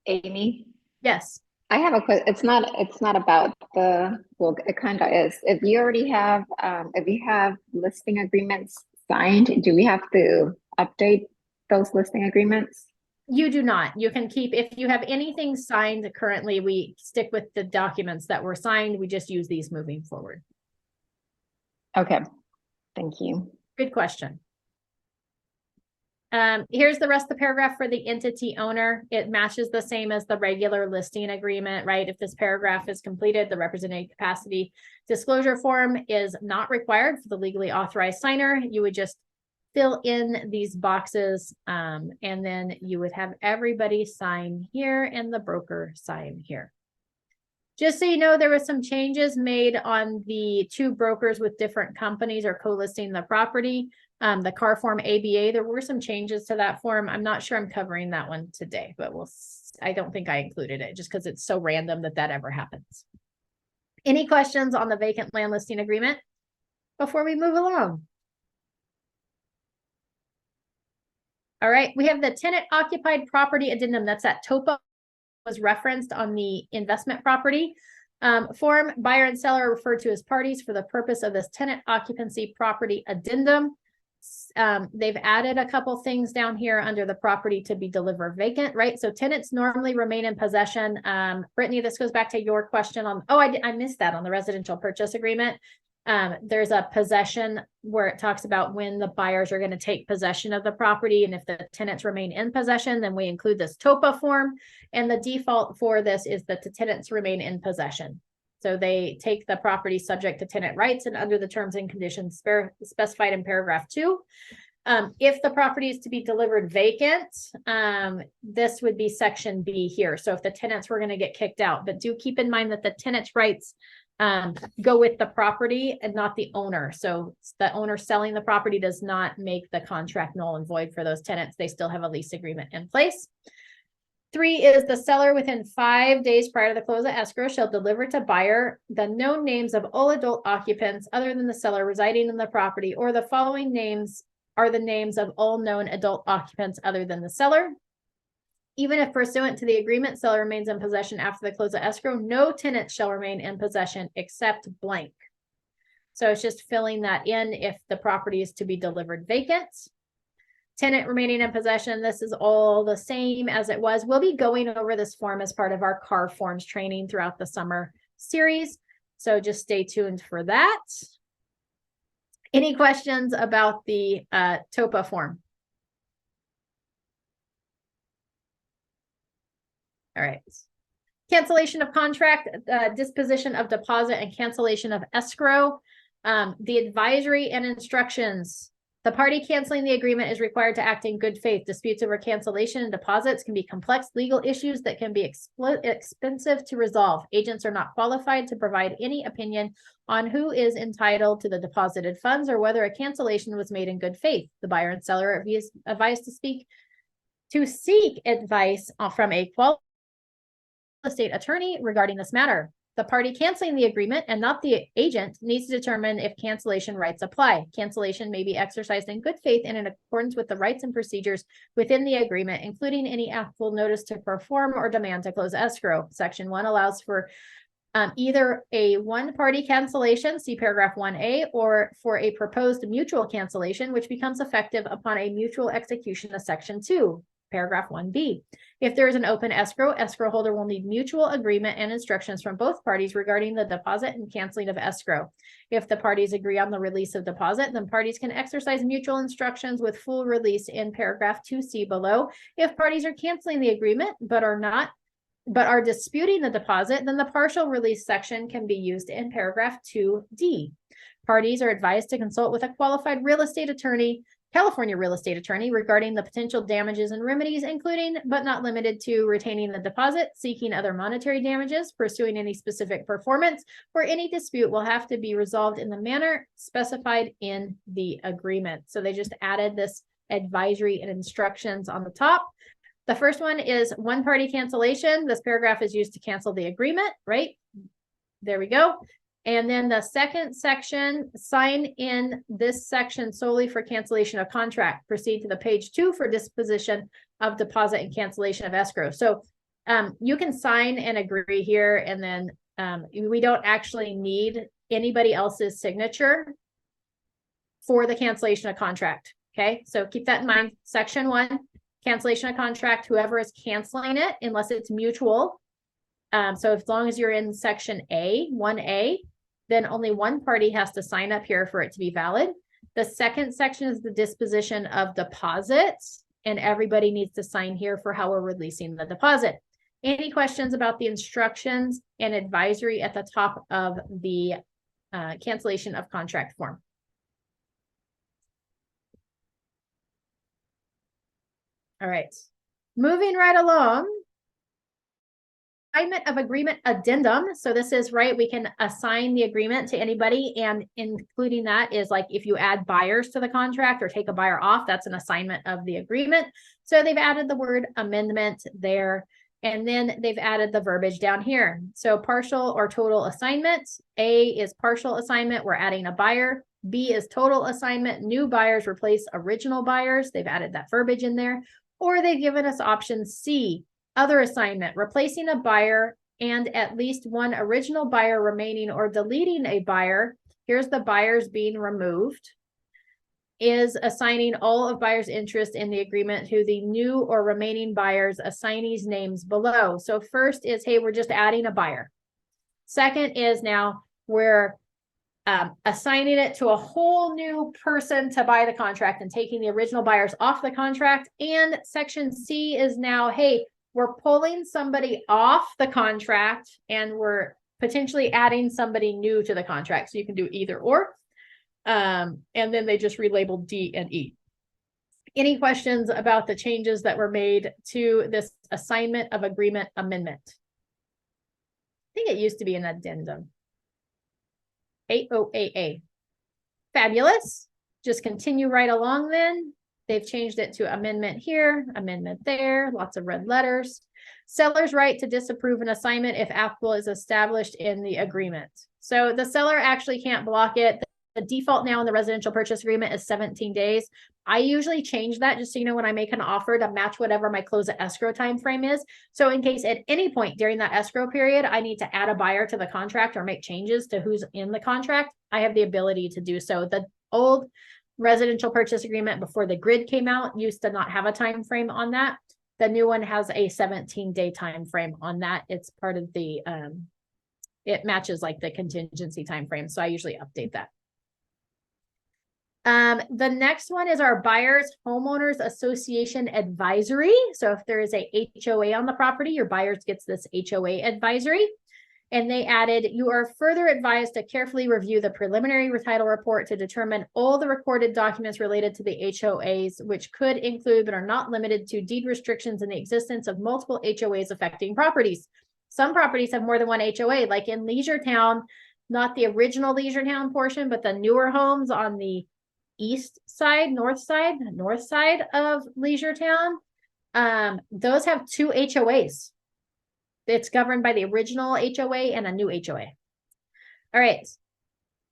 Amy, Yes. I have a question. It's not about the, well, it kind of is. If you already have, if you have listing agreements signed, do we have to update those listing agreements? You do not. You can keep, if you have anything signed currently, we stick with the documents that were signed. We just use these moving forward. Okay, thank you. Good question. Here's the rest of the paragraph for the entity owner. It matches the same as the regular listing agreement, right? If this paragraph is completed, the representative capacity disclosure form is not required for the legally authorized signer. You would just fill in these boxes, and then you would have everybody sign here and the broker sign here. Just so you know, there was some changes made on the 2 brokers with different companies or co-listing the property. The car form ABA, there were some changes to that form. I'm not sure I'm covering that one today, but I don't think I included it just because it's so random that ever happens. Any questions on the vacant land listing agreement before we move along? All right, we have the tenant occupied property addendum. That's that TOPA was referenced on the investment property form. Buyer and seller are referred to as parties for the purpose of this tenant occupancy property addendum. They've added a couple things down here under the property to be delivered vacant, right? So tenants normally remain in possession. Brittany, this goes back to your question on, I missed that on the residential purchase agreement. There's a possession where it talks about when the buyers are going to take possession of the property. And if the tenants remain in possession, then we include this TOPA form. And the default for this is that the tenants remain in possession. So they take the property subject to tenant rights and under the terms and conditions specified in paragraph 2. If the property is to be delivered vacant, this would be section B here. So if the tenants were going to get kicked out, but do keep in mind that the tenant's rights go with the property and not the owner. So the owner selling the property does not make the contract null and void for those tenants. They still have a lease agreement in place. 3 is the seller within 5 days prior to the close of escrow shall deliver to buyer the known names of all adult occupants other than the seller residing in the property, or the following names are the names of all known adult occupants other than the seller. Even if pursuant to the agreement, seller remains in possession after the close of escrow, no tenant shall remain in possession except blank. So it's just filling that in if the property is to be delivered vacant. Tenant remaining in possession, this is all the same as it was. We'll be going over this form as part of our car forms training throughout the summer series. So just stay tuned for that. Any questions about the TOPA form? All right. Cancellation of contract, disposition of deposit, and cancellation of escrow. The advisory and instructions The party canceling the agreement is required to act in good faith. Disputes over cancellation and deposits can be complex legal issues that can be expensive to resolve. Agents are not qualified to provide any opinion on who is entitled to the deposited funds or whether a cancellation was made in good faith. The buyer and seller are advised to seek advice from a qualified estate attorney regarding this matter. The party canceling the agreement and not the agent needs to determine if cancellation rights apply. Cancellation may be exercised in good faith and in accordance with the rights and procedures within the agreement, including any applicable notice to perform or demand to close escrow. Section 1 allows for either a one-party cancellation, see paragraph 1A, or for a proposed mutual cancellation, which becomes effective upon a mutual execution of Section 2. Paragraph 1B. If there is an open escrow, escrow holder will need mutual agreement and instructions from both parties regarding the deposit and canceling of escrow. If the parties agree on the release of deposit, then parties can exercise mutual instructions with full release in paragraph 2C below. If parties are canceling the agreement but are disputing the deposit, then the partial release section can be used in paragraph 2D. Parties are advised to consult with a qualified real estate attorney, California real estate attorney, regarding the potential damages and remedies, including but not limited to retaining the deposit, seeking other monetary damages, pursuing any specific performance, or any dispute will have to be resolved in the manner specified in the agreement. So they just added this advisory and instructions on the top. The first one is one party cancellation. This paragraph is used to cancel the agreement, right? There we go. And then the second section, sign in this section solely for cancellation of contract. Proceed to the page 2 for disposition of deposit and cancellation of escrow. So you can sign and agree here, and then we don't actually need anybody else's signature for the cancellation of contract. Okay, so keep that in mind. Section 1, cancellation of contract, whoever is canceling it, unless it's mutual. So as long as you're in section A, 1A, then only one party has to sign up here for it to be valid. The second section is the disposition of deposits, and everybody needs to sign here for how we're releasing the deposit. Any questions about the instructions and advisory at the top of the cancellation of contract form? All right, moving right along. Assignment of agreement addendum. So this is right, we can assign the agreement to anybody, and including that is like if you add buyers to the contract or take a buyer off, that's an assignment of the agreement. So they've added the word amendment there, and then they've added the verbiage down here. So partial or total assignment. A is partial assignment, we're adding a buyer. B is total assignment, new buyers replace original buyers. They've added that verbiage in there. Or they've given us option C, other assignment, replacing a buyer and at least one original buyer remaining or deleting a buyer. Here's the buyers being removed. Is assigning all of buyer's interest in the agreement to the new or remaining buyers, assignees' names below. So first is, hey, we're just adding a buyer. Second is now we're assigning it to a whole new person to buy the contract and taking the original buyers off the contract. And section C is now, hey, we're pulling somebody off the contract and we're potentially adding somebody new to the contract. So you can do either or. And then they just relabeled D and E. Any questions about the changes that were made to this assignment of agreement amendment? I think it used to be an addendum. AOAA. Fabulous. Just continue right along then. They've changed it to amendment here, amendment there, lots of red letters. Seller's right to disapprove an assignment if applicable is established in the agreement. So the seller actually can't block it. The default now in the residential purchase agreement is 17 days. I usually change that just so you know when I make an offer to match whatever my close at escrow time frame is. So in case at any point during that escrow period, I need to add a buyer to the contract or make changes to who's in the contract, I have the ability to do so. The old residential purchase agreement before the grid came out used to not have a time frame on that. The new one has a 17-day time frame on that. It's part of the it matches like the contingency time frame. So I usually update that. The next one is our Buyers Homeowners Association advisory. So if there is a HOA on the property, your buyers gets this HOA advisory. And they added, you are further advised to carefully review the preliminary recital report to determine all the recorded documents related to the HOAs, which could include but are not limited to deed restrictions and the existence of multiple HOAs affecting properties. Some properties have more than one HOA, like in Leisure Town, not the original Leisure Town portion, but the newer homes on the east side, north side of Leisure Town. Those have 2 HOAs. It's governed by the original HOA and a new HOA. All right.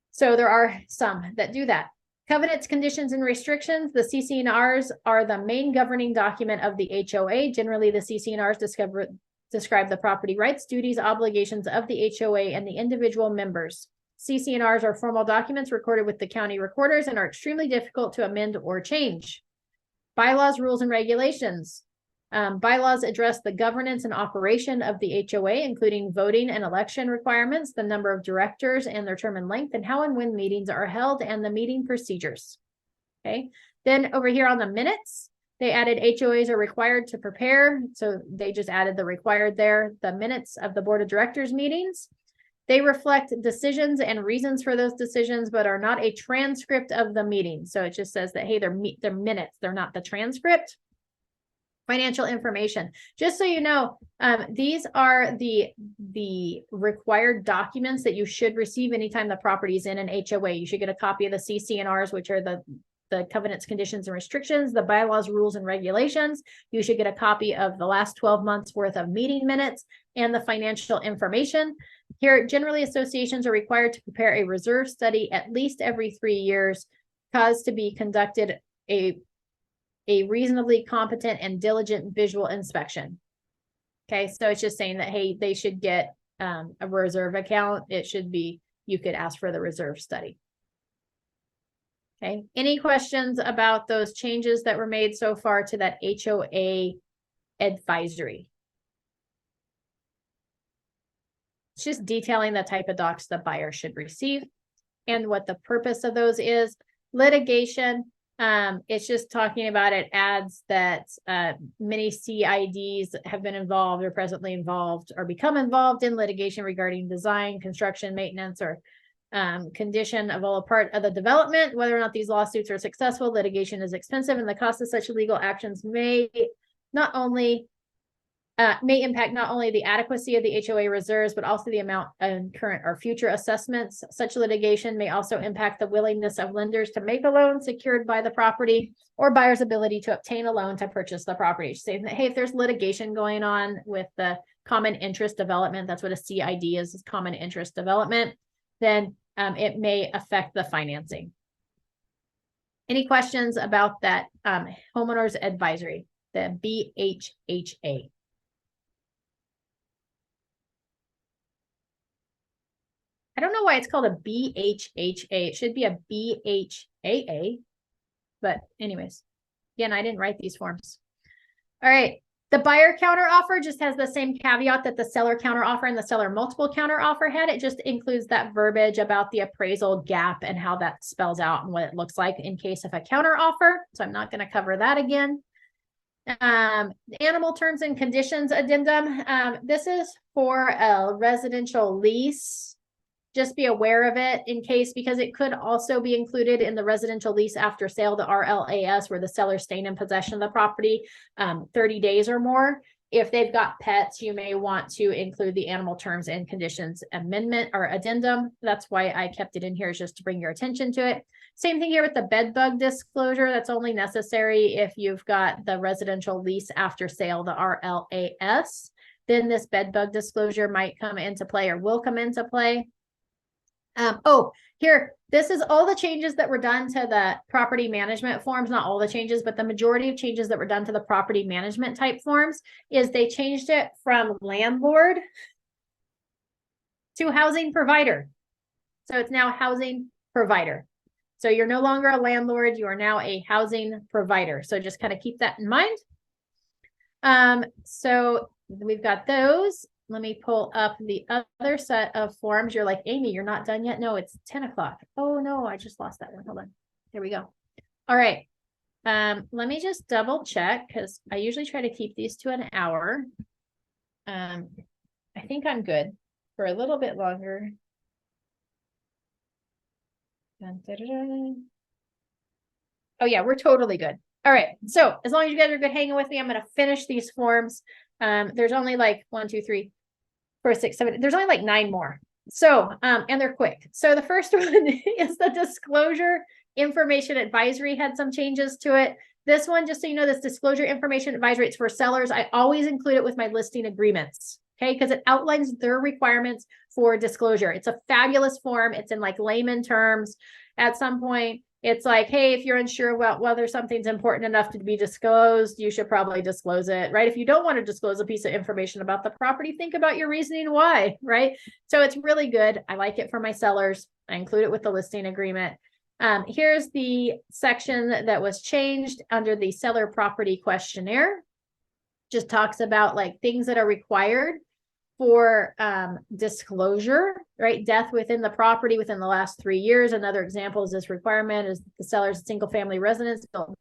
So there are some that do that. Covenants, conditions, and restrictions. The CC&Rs are the main governing document of the HOA. Generally, the CC&Rs describe the property rights, duties, obligations of the HOA and the individual members. CC&Rs are formal documents recorded with the county recorders and are extremely difficult to amend or change. Bylaws, rules, and regulations. Bylaws address the governance and operation of the HOA, including voting and election requirements, the number of directors and their term and length, and how and when meetings are held, and the meeting procedures. Okay. Then over here on the minutes, they added HOAs are required to prepare. So they just added the required there, the minutes of the board of directors meetings. They reflect decisions and reasons for those decisions, but are not a transcript of the meeting. So it just says that, hey, they're minutes. They're not the transcript. Financial information. Just so you know, these are the required documents that you should receive anytime the property is in an HOA. You should get a copy of the CC&Rs, which are the covenants, conditions, and restrictions, the bylaws, rules, and regulations. You should get a copy of the last 12 months worth of meeting minutes and the financial information. Here, generally, associations are required to prepare a reserve study at least every 3 years, caused to be conducted a reasonably competent and diligent visual inspection. Okay, so it's just saying that, hey, they should get a reserve account. It should be, you could ask for the reserve study. Okay, any questions about those changes that were made so far to that HOA advisory? It's just detailing the type of docs the buyer should receive and what the purpose of those is. Litigation. It's just talking about, it adds that many CIDs have been involved or presently involved or become involved in litigation regarding design, construction, maintenance, or condition of all part of the development. Whether or not these lawsuits are successful, litigation is expensive, and the cost of such legal actions may impact not only the adequacy of the HOA reserves, but also the amount of current or future assessments. Such litigation may also impact the willingness of lenders to make a loan secured by the property or buyer's ability to obtain a loan to purchase the property. Saying that, hey, if there's litigation going on with the common interest development, that's what a CID is common interest development, then it may affect the financing. Any questions about that homeowners advisory, the BHHA? I don't know why it's called a BHHA. It should be a BHAA. But anyways, again, I didn't write these forms. All right. The buyer counter offer just has the same caveat that the seller counter offer and the seller multiple counter offer had. It just includes that verbiage about the appraisal gap and how that spells out and what it looks like in case of a counter offer. So I'm not going to cover that again. Animal terms and conditions addendum. This is for a residential lease. Just be aware of it in case, because it could also be included in the residential lease after sale, the RLAS, where the seller staying in possession of the property 30 days or more. If they've got pets, you may want to include the animal terms and conditions amendment or addendum. That's why I kept it in here, is just to bring your attention to it. Same thing here with the bed bug disclosure. That's only necessary if you've got the residential lease after sale, the RLAS. Then this bed bug disclosure might come into play or will come into play. Here, this is all the changes that were done to the property management forms, not all the changes, but the majority of changes that were done to the property management type forms is they changed it from landlord to housing provider. So it's now housing provider. So you're no longer a landlord, you are now a housing provider. So just kind of keep that in mind. So we've got those. Let me pull up the other set of forms. You're like, Amy, you're not done yet? No, it's 10 o'clock. Oh no, I just lost that one. Hold on. There we go. All right. Let me just double check, because I usually try to keep these to an hour. I think I'm good. for a little bit longer. Dun, dun, dun, dun. Oh yeah, we're totally good. All right, so as long as you guys are good hanging with me, I'm gonna finish these forms. There's only like 1, 2, 3, 4, 6, 7. There's only like 9 more. So, and they're quick. So the first one is the disclosure information advisory had some changes to it. This one, just so you know, this disclosure information advisory, it's for sellers. I always include it with my listing agreements. Okay, because it outlines their requirements for disclosure. It's a fabulous form. It's in like layman terms. At some point, it's like, hey, if you're unsure about whether something's important enough to be disclosed, you should probably disclose it, right? If you don't want to disclose a piece of information about the property, think about your reasoning why, right? So it's really good. I like it for my sellers. I include it with the listing agreement. Here's the section that was changed under the seller property questionnaire. Just talks about like things that are required for disclosure, right? Death within the property within the last 3 years. Another example is this requirement is the seller's single family residence built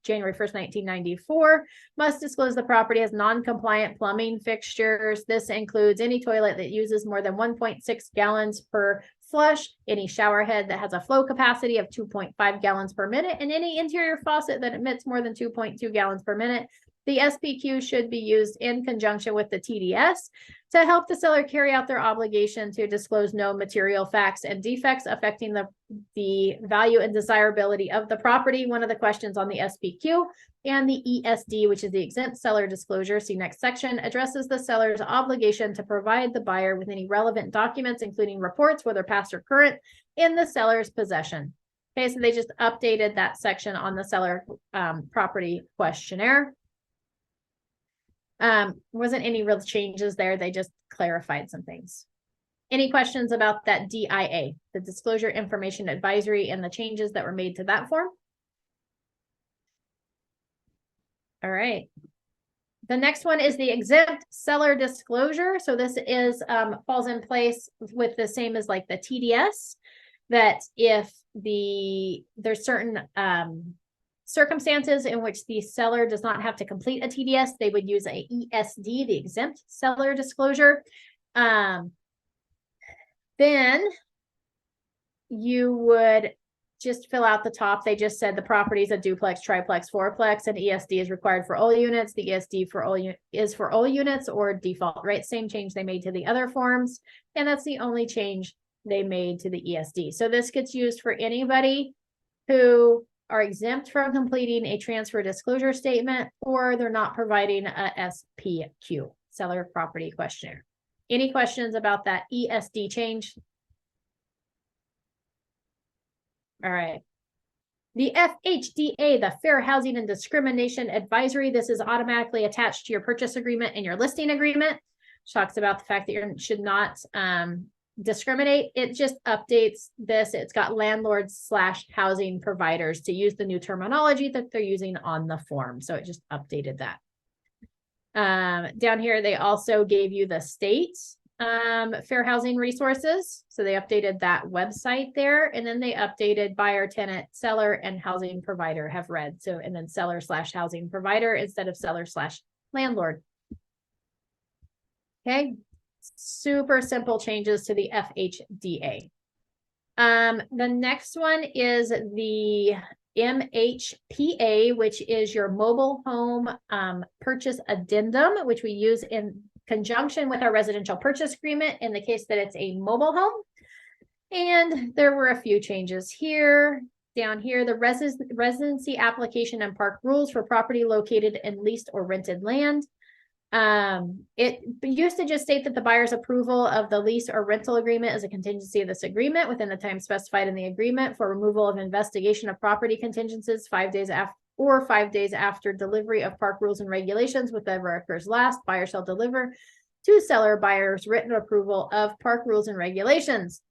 January 1st, 1994, must disclose the property has non-compliant plumbing fixtures. This includes any toilet that uses more than 1.6 gallons per flush, any shower head that has a flow capacity of 2.5 gallons per minute, and any interior faucet that emits more than 2.2 gallons per minute. The SPQ should be used in conjunction with the TDS to help the seller carry out their obligation to disclose no material facts and defects affecting the value and desirability of the property. One of the questions on the SPQ and the ESD, which is the exempt seller disclosure, see next section, addresses the seller's obligation to provide the buyer with any relevant documents, including reports, whether past or current, in the seller's possession. Okay, so they just updated that section on the seller property questionnaire. Wasn't any real changes there. They just clarified some things. Any questions about that DIA, the disclosure information advisory, and the changes that were made to that form? All right. The next one is the exempt seller disclosure. So this is falls in place with the same as like the TDS, that if there's certain circumstances in which the seller does not have to complete a TDS, they would use a ESD, the exempt seller disclosure. Then you would just fill out the top. They just said the property is a duplex, triplex, fourplex, and ESD is required for all units. The ESD for all is for all units or default, right? Same change they made to the other forms. And that's the only change they made to the ESD. So this gets used for anybody who are exempt from completing a transfer disclosure statement, or they're not providing a SPQ, seller property questionnaire. Any questions about that ESD change? All right. The FHDA, the Fair Housing and Discrimination Advisory, this is automatically attached to your purchase agreement and your listing agreement, which talks about the fact that you should not discriminate. It just updates this. It's got landlords/housing providers to use the new terminology that they're using on the form. So it just updated that. Down here, they also gave you the state fair housing resources. So they updated that website there, and then they updated buyer, tenant, seller, and housing provider have read. So, and then seller/housing provider instead of seller/landlord. Okay. Super simple changes to the FHDA. The next one is the MHPA, which is your mobile home purchase addendum, which we use in conjunction with our residential purchase agreement in the case that it's a mobile home. And there were a few changes here. Down here, the residency application and park rules for property located in leased or rented land. It used to just state that the buyer's approval of the lease or rental agreement is a contingency of this agreement within the time specified in the agreement for removal of investigation of property contingencies 5 days after or 5 days after delivery of park rules and regulations, whichever occurs last. Buyer shall deliver to seller buyer's written approval of park rules and regulations.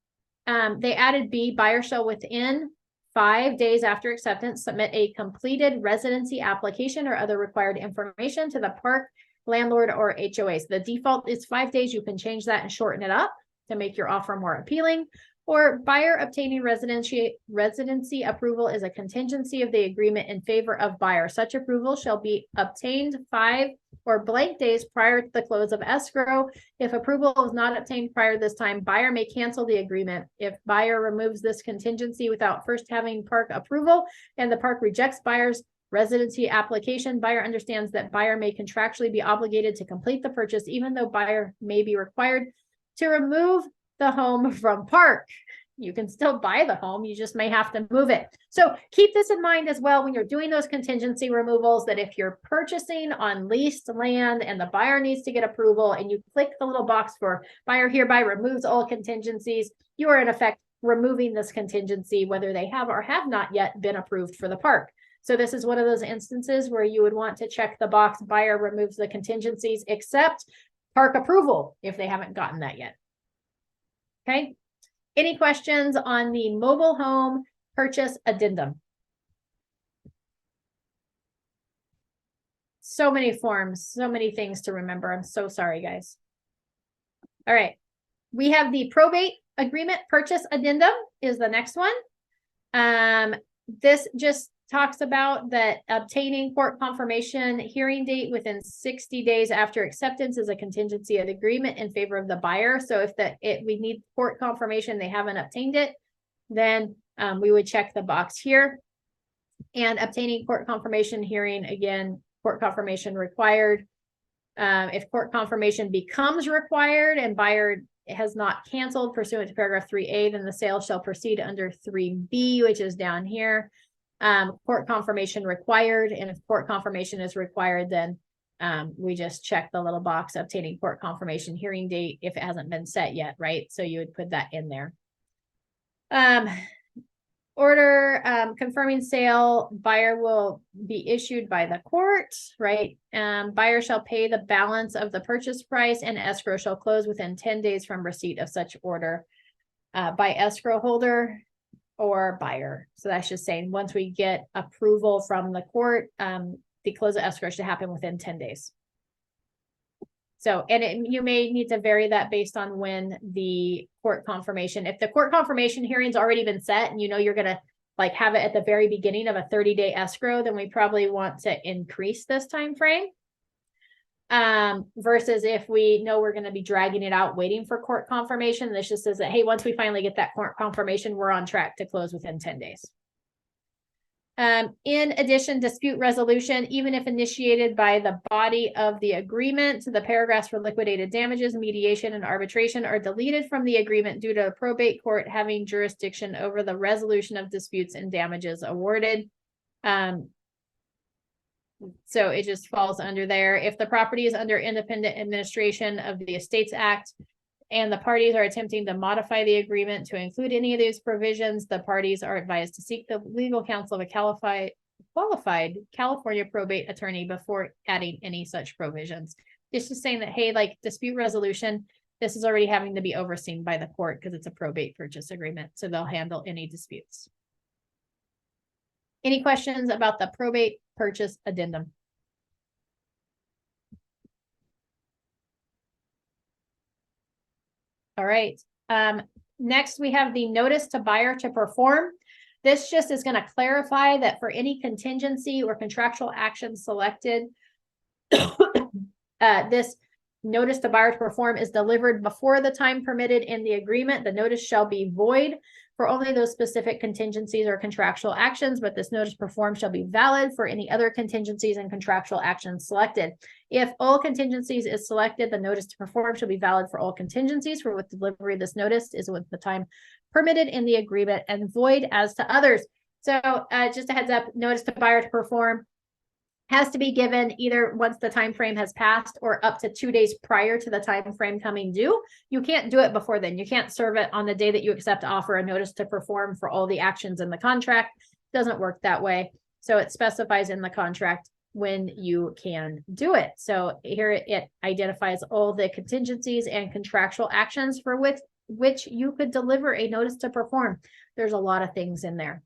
They added B, buyer shall within 5 days after acceptance submit a completed residency application or other required information to the park landlord or HOA. So the default is 5 days. You can change that and shorten it up to make your offer more appealing, Or buyer obtaining residency approval is a contingency of the agreement in favor of buyer. Such approval shall be obtained 5 or blank days prior to the close of escrow. If approval is not obtained prior to this time, buyer may cancel the agreement. If buyer removes this contingency without first having park approval and the park rejects buyer's residency application, buyer understands that buyer may contractually be obligated to complete the purchase, even though buyer may be required to remove the home from park. You can still buy the home, you just may have to move it. So keep this in mind as well when you're doing those contingency removals, that if you're purchasing on leased land and the buyer needs to get approval and you click the little box for buyer hereby removes all contingencies, you are in effect removing this contingency, whether they have or have not yet been approved for the park. So this is one of those instances where you would want to check the box buyer removes the contingencies except park approval if they haven't gotten that yet. Okay, any questions on the mobile home purchase addendum? So many forms, so many things to remember. I'm so sorry, guys. All right, we have the probate agreement purchase addendum is the next one. This just talks about that obtaining court confirmation hearing date within 60 days after acceptance is a contingency of the agreement in favor of the buyer. So if we need court confirmation, they haven't obtained it, then we would check the box here. And obtaining court confirmation hearing, again, court confirmation required. If court confirmation becomes required and buyer has not canceled pursuant to paragraph 3A, then the sale shall proceed under 3B, which is down here. Court confirmation required, and if court confirmation is required, then we just check the little box obtaining court confirmation hearing date if it hasn't been set yet, right? So you would put that in there. Order confirming sale, buyer will be issued by the court, right? Buyer shall pay the balance of the purchase price and escrow shall close within 10 days from receipt of such order by escrow holder or buyer. So that's just saying once we get approval from the court, the close of escrow should happen within 10 days. So, and you may need to vary that based on when the court confirmation, if the court confirmation hearing's already been set and you know you're going to like have it at the very beginning of a 30-day escrow, then we probably want to increase this time frame. Versus if we know we're going to be dragging it out waiting for court confirmation, this just says that, hey, once we finally get that court confirmation, we're on track to close within 10 days. In addition, dispute resolution, even if initiated by the body of the agreement, the paragraphs for liquidated damages, mediation, and arbitration are deleted from the agreement due to a probate court having jurisdiction over the resolution of disputes and damages awarded. So it just falls under there. If the property is under independent administration of the Estates Act and the parties are attempting to modify the agreement to include any of these provisions, the parties are advised to seek the legal counsel of a qualified California probate attorney before adding any such provisions. It's just saying that, hey, like dispute resolution, this is already having to be overseen by the court because it's a probate purchase agreement. So they'll handle any disputes. Any questions about the probate purchase addendum? All right. Next, we have the notice to buyer to perform. This just is going to clarify that for any contingency or contractual action selected, this notice to buyer to perform is delivered before the time permitted in the agreement. The notice shall be void for only those specific contingencies or contractual actions, but this notice performed shall be valid for any other contingencies and contractual actions selected. If all contingencies is selected, the notice to perform shall be valid for all contingencies for which delivery of this notice is with the time permitted in the agreement and void as to others. So just a heads up, notice to buyer to perform has to be given either once the time frame has passed or up to 2 days prior to the time frame coming due. You can't do it before then. You can't serve it on the day that you accept offer a notice to perform for all the actions in the contract. It doesn't work that way. So it specifies in the contract when you can do it. So here it identifies all the contingencies and contractual actions for which you could deliver a notice to perform. There's a lot of things in there.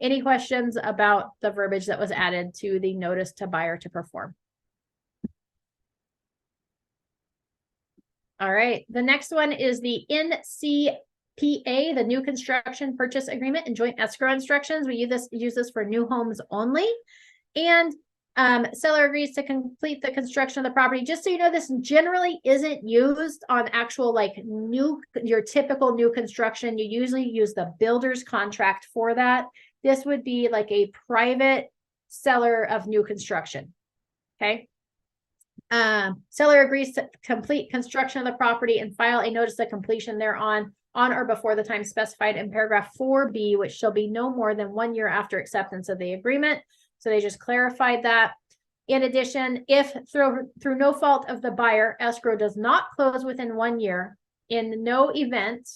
Any questions about the verbiage that was added to the notice to buyer to perform? All right, the next one is the NC PA, the new construction purchase agreement and joint escrow instructions. We use this for new homes only. And seller agrees to complete the construction of the property. Just so you know, this generally isn't used on actual like your typical new construction. You usually use the builder's contract for that. This would be like a private seller of new construction. Okay. Seller agrees to complete construction of the property and file a notice of completion thereon on or before the time specified in paragraph 4B, which shall be no more than 1 year after acceptance of the agreement. So they just clarified that. In addition, if through no fault of the buyer, escrow does not close within 1 year, in no event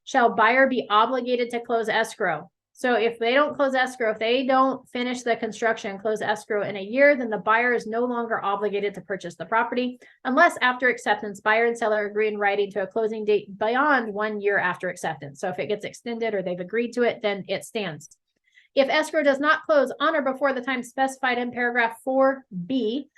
shall buyer be obligated to close escrow. So if they don't close escrow, if they don't finish the construction, close escrow in a year, then the buyer is no longer obligated to purchase the property unless after acceptance, buyer and seller agree in writing to a closing date beyond 1 year after acceptance. So if it gets extended or they've agreed to it, then it stands. If escrow does not close on or before the time specified in paragraph 4B,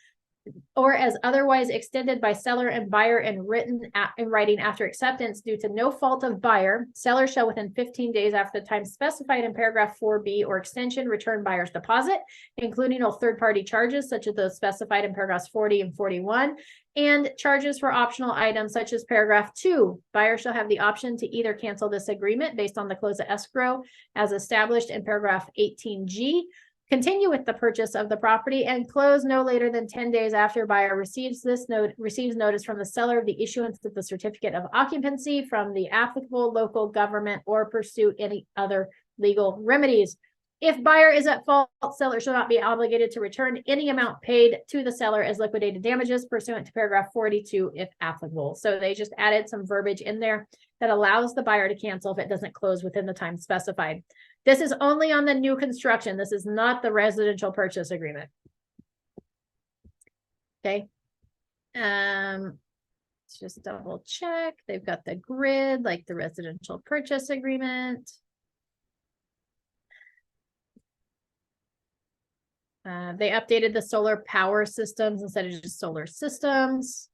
or as otherwise extended by seller and buyer in writing after acceptance due to no fault of buyer, seller shall within 15 days after the time specified in paragraph 4B or extension return buyer's deposit, including all third-party charges such as those specified in paragraphs 40 and 41, and charges for optional items such as paragraph 2. Buyer shall have the option to either cancel this agreement based on the close of escrow as established in paragraph 18G, continue with the purchase of the property, and close no later than 10 days after buyer receives notice from the seller of the issuance of the certificate of occupancy from the applicable local government or pursue any other legal remedies. If buyer is at fault, seller shall not be obligated to return any amount paid to the seller as liquidated damages pursuant to paragraph 42 if applicable. So they just added some verbiage in there that allows the buyer to cancel if it doesn't close within the time specified. This is only on the new construction. This is not the residential purchase agreement. Okay. Let's just double check. They've got the grid like the residential purchase agreement. They updated the solar power systems instead of just solar systems.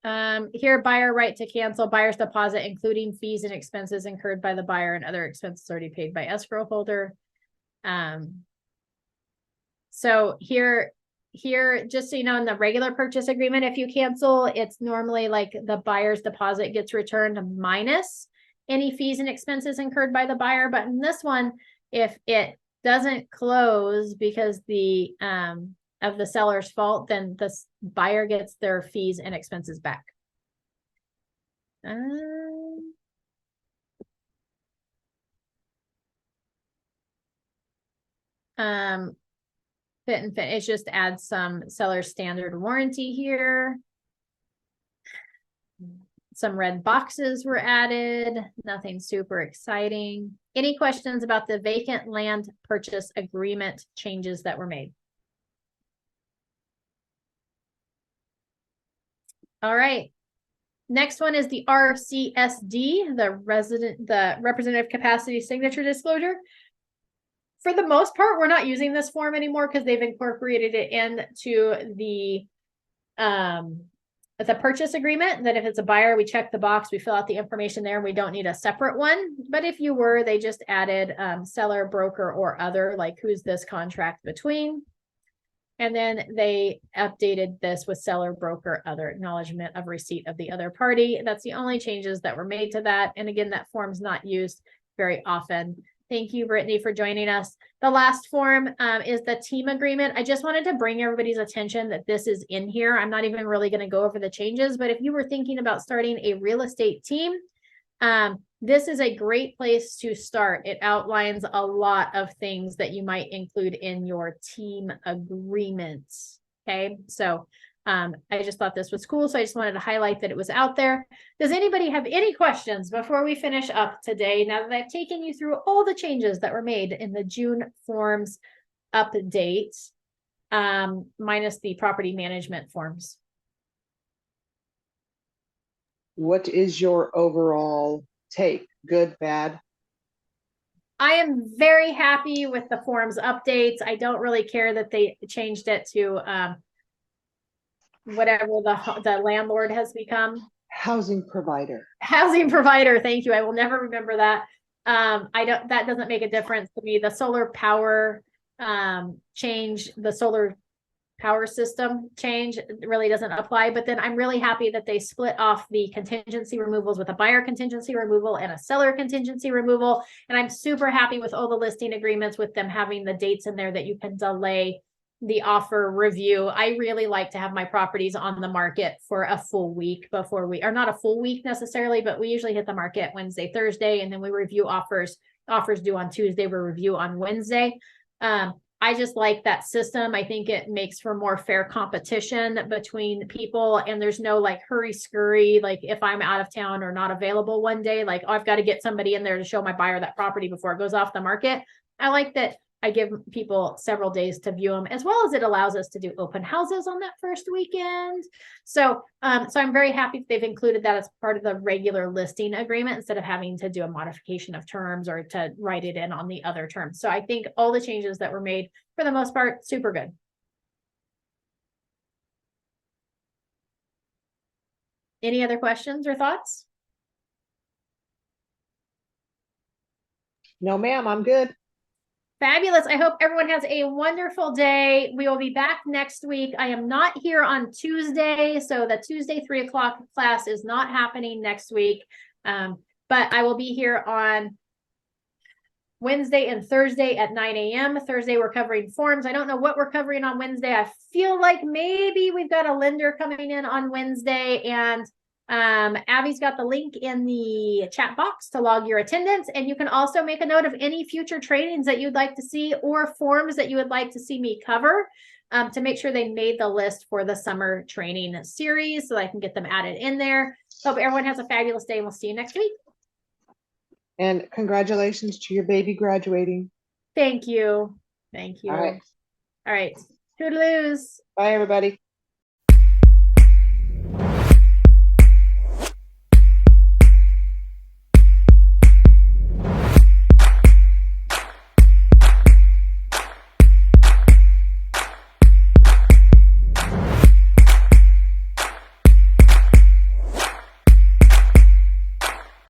Here, buyer right to cancel buyer's deposit, including fees and expenses incurred by the buyer and other expenses already paid by escrow holder. So here, just so you know, in the regular purchase agreement, if you cancel, it's normally like the buyer's deposit gets returned minus any fees and expenses incurred by the buyer. But in this one, if it doesn't close because of the seller's fault, then the buyer gets their fees and expenses back. Fit and finish, just add some seller standard warranty here. Some red boxes were added, nothing super exciting. Any questions about the vacant land purchase agreement changes that were made? All right. Next one is the RCSD, the representative capacity signature disclosure. For the most part, we're not using this form anymore because they've incorporated it into the purchase agreement, that if it's a buyer, we check the box, we fill out the information there, and we don't need a separate one. But if you were, they just added seller, broker, or other, like who's this contract between. And then they updated this with seller, broker, other, acknowledgement of receipt of the other party. That's the only changes that were made to that. And again, that form's not used very often. Thank you, Brittany, for joining us. The last form is the team agreement. I just wanted to bring everybody's attention that this is in here. I'm not even really going to go over the changes, but if you were thinking about starting a real estate team, this is a great place to start. It outlines a lot of things that you might include in your team agreements. Okay, so I just thought this was cool, so I just wanted to highlight that it was out there. Does anybody have any questions before we finish up today, now that I've taken you through all the changes that were made in the June forms update, minus the property management forms? What is your overall take? Good, bad? I am very happy with the forms updates. I don't really care that they changed it to whatever the landlord has become. Housing provider. Housing provider, thank you. I will never remember that. That doesn't make a difference to me. The solar power change, the solar power system change really doesn't apply. But then I'm really happy that they split off the contingency removals with a buyer contingency removal and a seller contingency removal. And I'm super happy with all the listing agreements with them having the dates in there that you can delay the offer review. I really like to have my properties on the market for a full week before or not a full week necessarily, but we usually hit the market Wednesday, Thursday, and then we review offers due on Tuesday, we review on Wednesday. I just like that system. I think it makes for more fair competition between people, and there's no like hurry scurry. Like if I'm out of town or not available one day, like, oh, I've got to get somebody in there to show my buyer that property before it goes off the market. I like that I give people several days to view them, as well as it allows us to do open houses on that first weekend. So I'm very happy they've included that as part of the regular listing agreement instead of having to do a modification of terms or to write it in on the other terms. So I think all the changes that were made, for the most part, super good. Any other questions or thoughts? No, ma'am, I'm good. Fabulous. I hope everyone has a wonderful day. We will be back next week. I am not here on Tuesday, so the Tuesday 3 o'clock class is not happening next week. But I will be here on Wednesday and Thursday at 9 a.m. Thursday, we're covering forms. I don't know what we're covering on Wednesday. I feel like maybe we've got a lender coming in on Wednesday, and Abby's got the link in the chat box to log your attendance. And you can also make a note of any future trainings that you'd like to see or forms that you would like to see me cover to make sure they made the list for the summer training series so that I can get them added in there. Hope everyone has a fabulous day, and we'll see you next week. And congratulations to your baby graduating. Thank you. Thank you. All right. All right. Toodaloos. Bye, everybody.